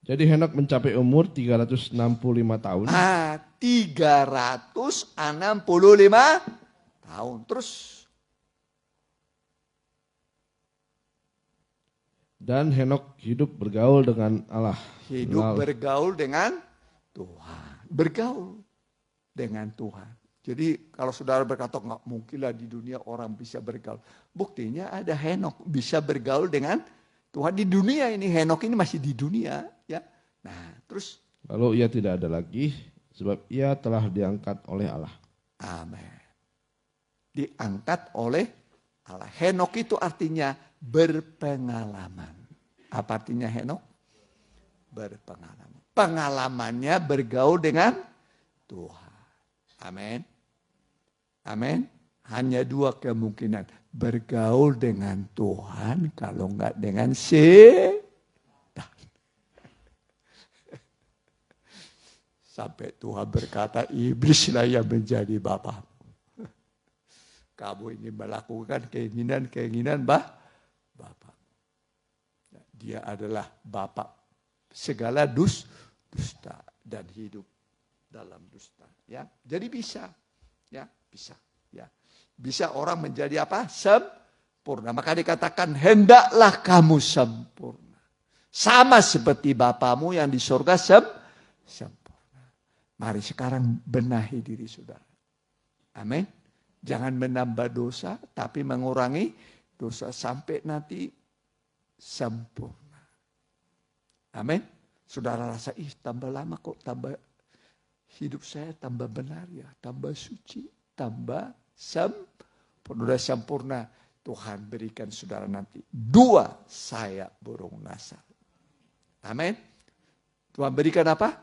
Jadi Henok mencapai umur 365 tahun. 365 tahun. Terus. Dan Henok hidup bergaul dengan Allah. Hidup bergaul dengan Tuhan. Bergaul dengan Tuhan. Jadi kalau saudara berkata nggak mungkinlah di dunia orang bisa bergaul. Buktinya ada Henok bisa bergaul dengan Tuhan di dunia ini. Henok ini masih di dunia. Ya. Nah, terus lalu ia tidak ada lagi sebab ia telah diangkat oleh Allah. Amin. Diangkat oleh Allah. Henok itu artinya berpengalaman. Apa artinya Henok? Berpengalaman. Pengalamannya bergaul dengan Tuhan. Amin. Amin. Hanya 2 kemungkinan. Bergaul dengan Tuhan kalau enggak dengan setan. Sampai Tuhan berkata, iblislah yang menjadi bapamu. kamu ingin melakukan keinginan Bapa. Dia adalah Bapa segala dusta dan hidup dalam dusta. Ya, jadi bisa, ya bisa, ya bisa orang menjadi apa? Sempurna. Maka dikatakan hendaklah kamu sempurna, sama seperti Bapamu yang di surga sempurna. Mari sekarang benahi diri saudara. Amin. Jangan menambah dosa, tapi mengurangi dosa sampai nanti sempurna. Amin. Saudara rasa, tambah lama kok, tambah hidup saya tambah benar ya, tambah suci, tambah sempurna. Tuhan berikan saudara nanti 2 sayap burung nasar. Amin. Tuhan berikan apa?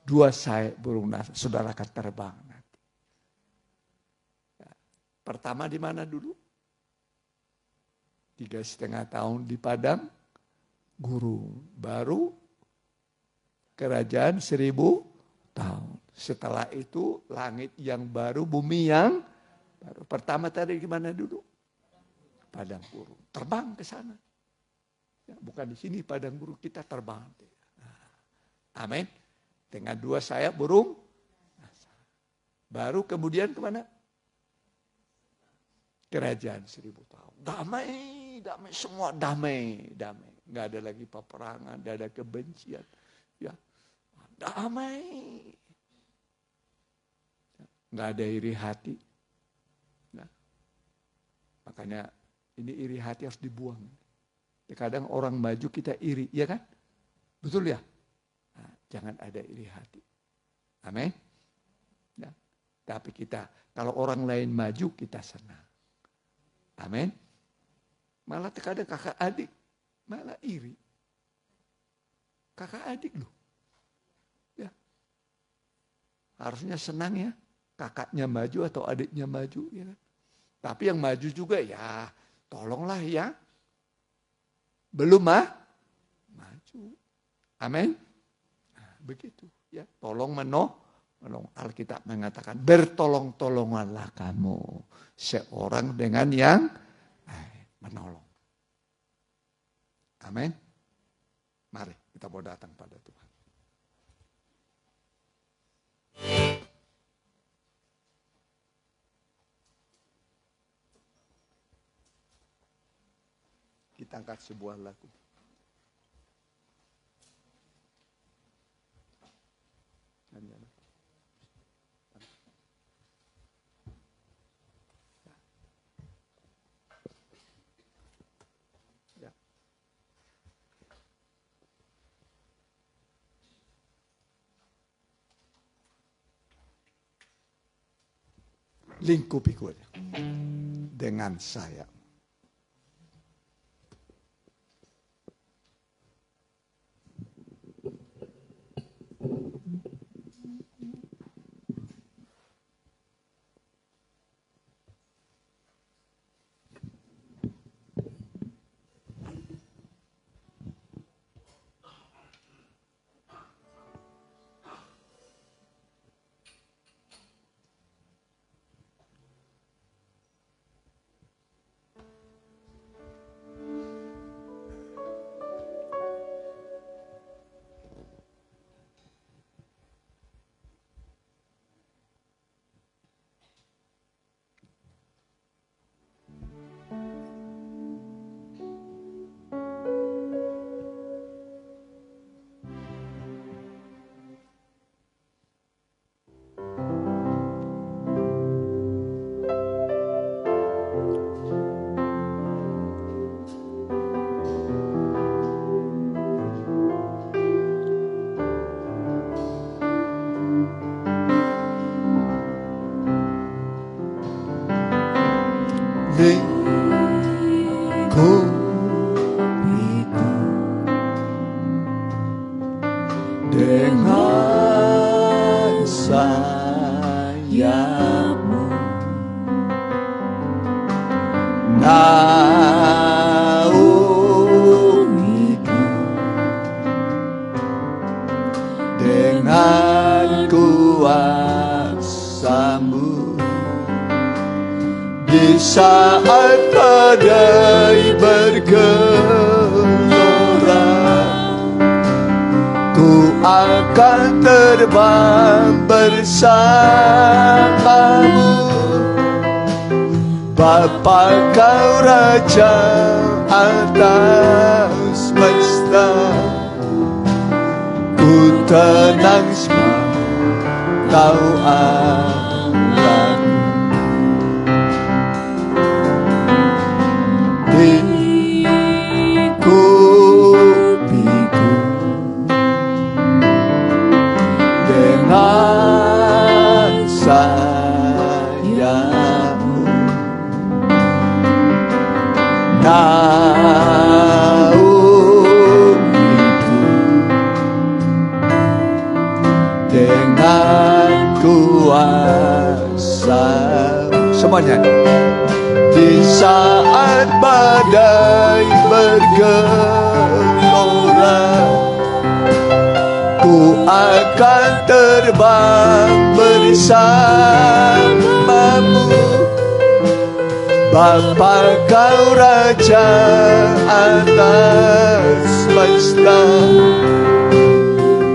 2 sayap burung nasar. Saudara akan terbang nanti. Pertama di mana dulu? 3,5 tahun di padang gurun. Baru kerajaan 1000 tahun. Setelah itu langit yang baru, bumi yang baru. Pertama tadi di mana dulu? Padang gurun. Terbang ke sana. Ya, bukan di sini padang gurun, kita terbang. Amin. Dengan 2 sayap burung. Baru kemudian kemana? Kerajaan 1000 tahun. Damai, semua damai. Nggak ada lagi peperangan, nggak ada kebencian. Ya, damai. Nggak ada iri hati. Nah, makanya ini iri hati harus dibuang. Ya, kadang orang maju kita iri, ya kan? Betul ya? Nah, jangan ada iri hati. Amin. Nah, tapi kita, kalau orang lain maju, kita senang. Amin. Malah terkadang kakak adik malah iri. Kakak adik loh. Ya. Harusnya senang ya. Kakaknya maju atau adiknya maju. Ya kan? Tapi yang maju juga ya tolonglah ya. Belum maju. Amin. Nah, begitu ya. Tolong menolong. Alkitab mengatakan bertolong-tolonganlah kamu seorang dengan yang menolong. Amin. Mari kita mau datang pada Tuhan. Kita angkat sebuah lagu. Lingkupiku dengan saya. Dengan sayapmu naungiku, dengan kuasamu di saat badai bergelora, ku akan terbang bersamamu. Bapa kau Raja atas semesta, ku tenang sebab kau Allahku. Hikupiku dengan sayangmu, naungiku dengan kuasa. Semuanya. Di saat badai bergelora, ku akan terbang bersamamu. Bapa kau Raja atas semesta,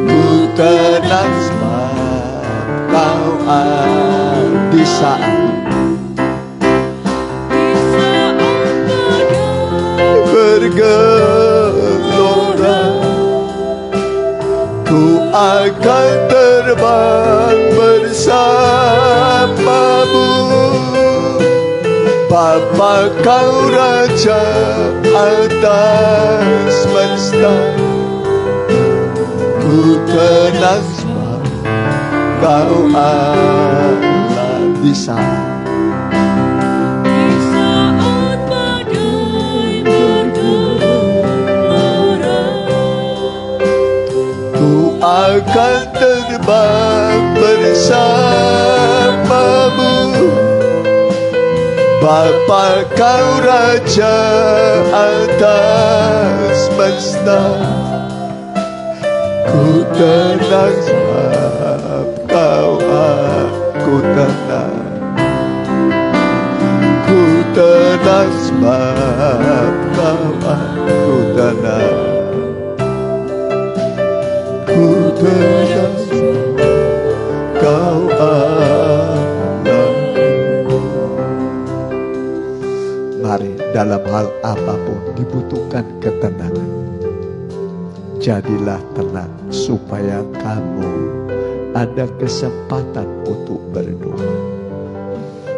ku tenang sebab kau ada. Di saat bergelora, ku akan terbang bersamamu. Bapa kau Raja atas semesta, ku tenang sebab kau Allah. Di saat akan terbang bersamamu. Bapa kau Raja atas semesta, ku tenang sebab kau aku tenang. Ku tenang sebab kau aku tenang. Ku tenang kau Allah. Mari dalam hal apapun dibutuhkan ketenangan. Jadilah tenang supaya kamu ada kesempatan untuk berdoa.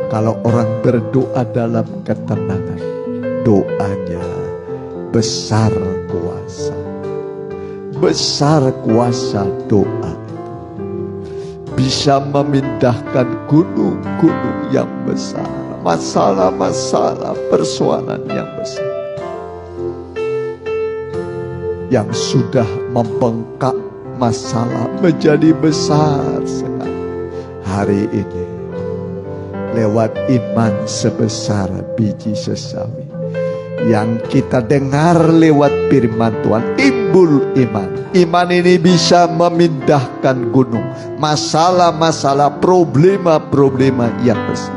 Kalau orang berdoa dalam ketenangan, doanya besar kuasa. Besar kuasa doa itu bisa memindahkan gunung-gunung yang besar, masalah-masalah, persoalan yang besar yang sudah membengkak masalah menjadi besar sekali. Hari ini lewat iman sebesar biji sesawi yang kita dengar lewat firman Tuhan, timbul iman. Iman ini bisa memindahkan gunung, masalah-masalah, problema-problema yang besar.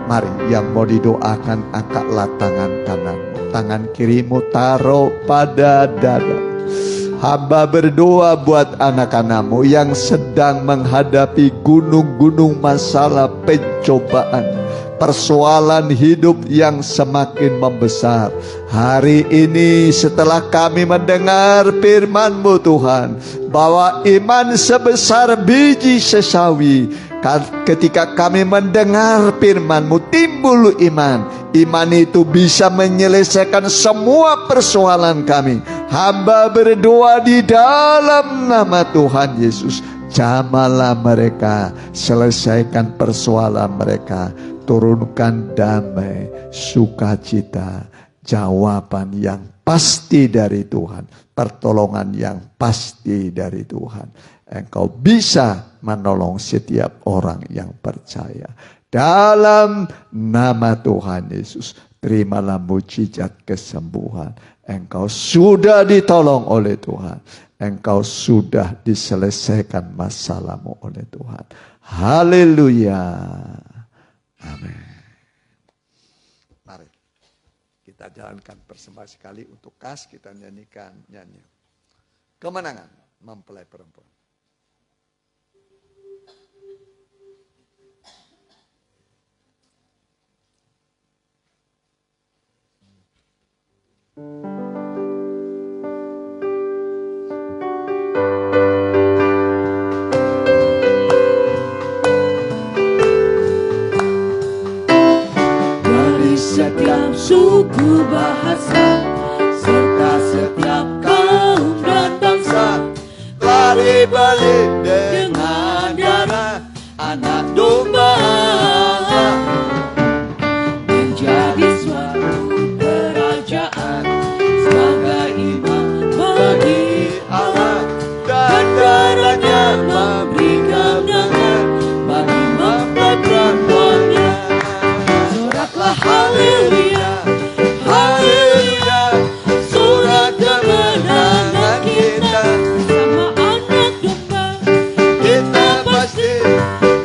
Mari yang mau didoakan, angkatlah tangan kananmu, tangan kirimu taruh pada dada. Hamba berdoa buat anak-anakmu yang sedang menghadapi gunung-gunung masalah, pencobaan, persoalan hidup yang semakin membesar. Hari ini setelah kami mendengar firman-Mu Tuhan, bahwa iman sebesar biji sesawi, ketika kami mendengar firman-Mu timbul iman. Iman itu bisa menyelesaikan semua persoalan kami. Hamba berdoa di dalam nama Tuhan Yesus, jamahlah mereka, selesaikan persoalan mereka, turunkan damai, sukacita, jawaban yang pasti dari Tuhan, pertolongan yang pasti dari Tuhan. Engkau bisa menolong setiap orang yang percaya. Dalam nama Tuhan Yesus, terimalah mujizat kesembuhan. Engkau sudah ditolong oleh Tuhan. Engkau sudah diselesaikan masalahmu oleh Tuhan. Haleluya. Amin. Kita jalankan persembahan sekali untuk kas, kita nyanyikan nyanyi. Kemenangan mempelai perempuan. Dari setiap suku bahasa serta setiap kaum dan bangsa, Lari balik dengan darah anak domba, menjadi suatu kerajaan sebagai imam bagi Allah dan darahnya memberi kemenangan bagi mempelai perempuannya. Soraklah haleluya, Haleluya, surat kemenangan kita, sama anak domba kita pasti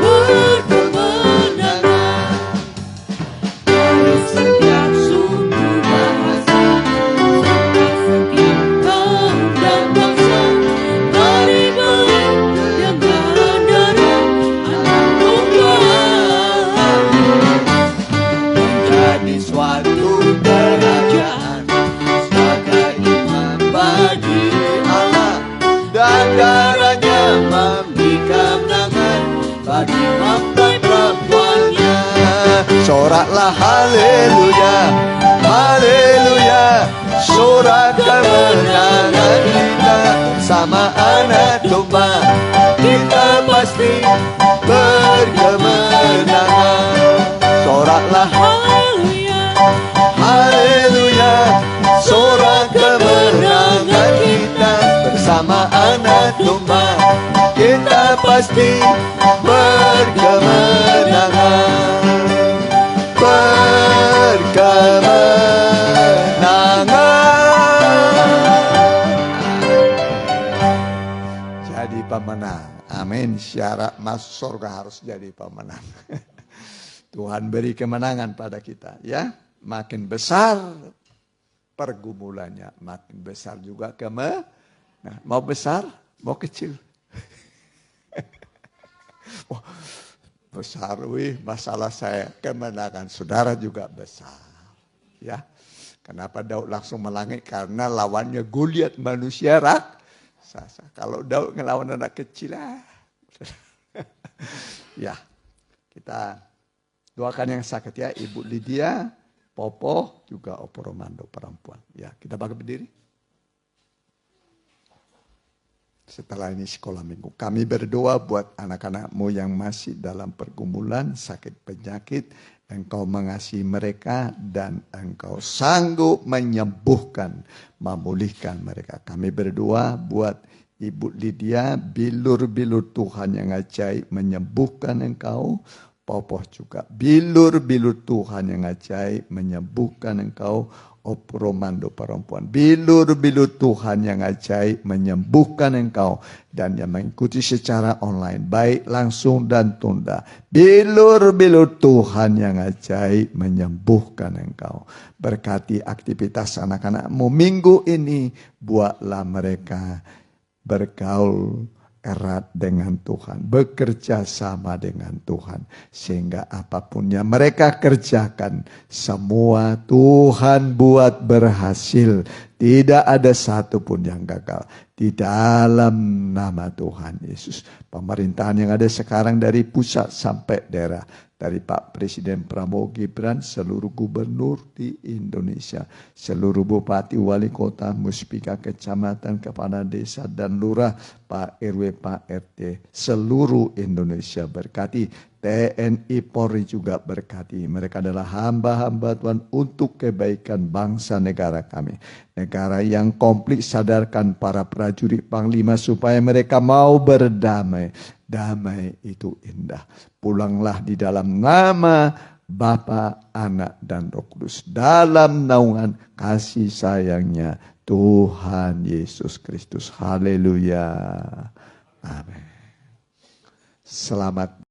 berkemenangan. Dari setiap suku bahasa serta setiap kaum dan bangsa, mari beli dengan darah anak domba, menjadi suatu kerajaan sebagai imam bagi Allah dan darahnya memberi kemenangan bagi mempelai perempuannya. Soraklah haleluya, haleluya, sorak kemenangan kita sama anak domba, kita pasti berkemenangan. Soraklah haleluya, haleluya, sorak kemenangan kita bersama anak domba, kita pasti berkemenangan. Berkemenangan. Jadi pemenang. Amin. Syarat masuk surga harus jadi pemenang. Tuhan beri kemenangan pada kita, ya. Makin besar pergumulannya, makin besar juga Nah, mau besar, mau kecil. Oh, besar, masalah saya, kemenangan saudara juga besar. Ya, kenapa Daud langsung melangit? Karena lawannya Goliat, manusia raksasa. Kalau Daud ngelawan anak kecil, ya, kita doakan yang sakit ya, Ibu Lydia, Popo, juga Opo Romando perempuan. Ya, kita bangkit berdiri. Setelah ini sekolah minggu. Kami berdoa buat anak-anakmu yang masih dalam pergumulan, sakit penyakit. Engkau mengasihi mereka dan engkau sanggup menyembuhkan, memulihkan mereka. Kami berdoa buat Ibu Lydia, bilur-bilur Tuhan yang ajaib menyembuhkan engkau. Popoh juga, bilur-bilur Tuhan yang ajaib menyembuhkan engkau. Opo Romando perempuan, bilur-bilur Tuhan yang ajaib menyembuhkan engkau. Dan yang mengikuti secara online, baik langsung dan tunda, bilur-bilur Tuhan yang ajaib menyembuhkan engkau. Berkati aktivitas anak-anakmu minggu ini, buatlah mereka bergaul erat dengan Tuhan, bekerja sama dengan Tuhan, sehingga apapun yang mereka kerjakan, semua Tuhan buat berhasil. Tidak ada satupun yang gagal. Di dalam nama Tuhan Yesus. Pemerintahan yang ada sekarang dari pusat sampai daerah, dari Pak Presiden Prabowo Gibran, seluruh gubernur di Indonesia, seluruh bupati, wali kota, muspika, kecamatan, kepala desa dan lurah, Pak RW, Pak RT, seluruh Indonesia berkati. TNI Polri juga berkati. Mereka adalah hamba-hamba Tuhan untuk kebaikan bangsa negara kami. Negara yang komplit, sadarkan para prajurit panglima supaya mereka mau berdamai. Damai itu indah. Pulanglah di dalam nama Bapa, Anak, dan Roh Kudus. Dalam naungan kasih sayangnya Tuhan Yesus Kristus. Haleluya. Amin. Selamat.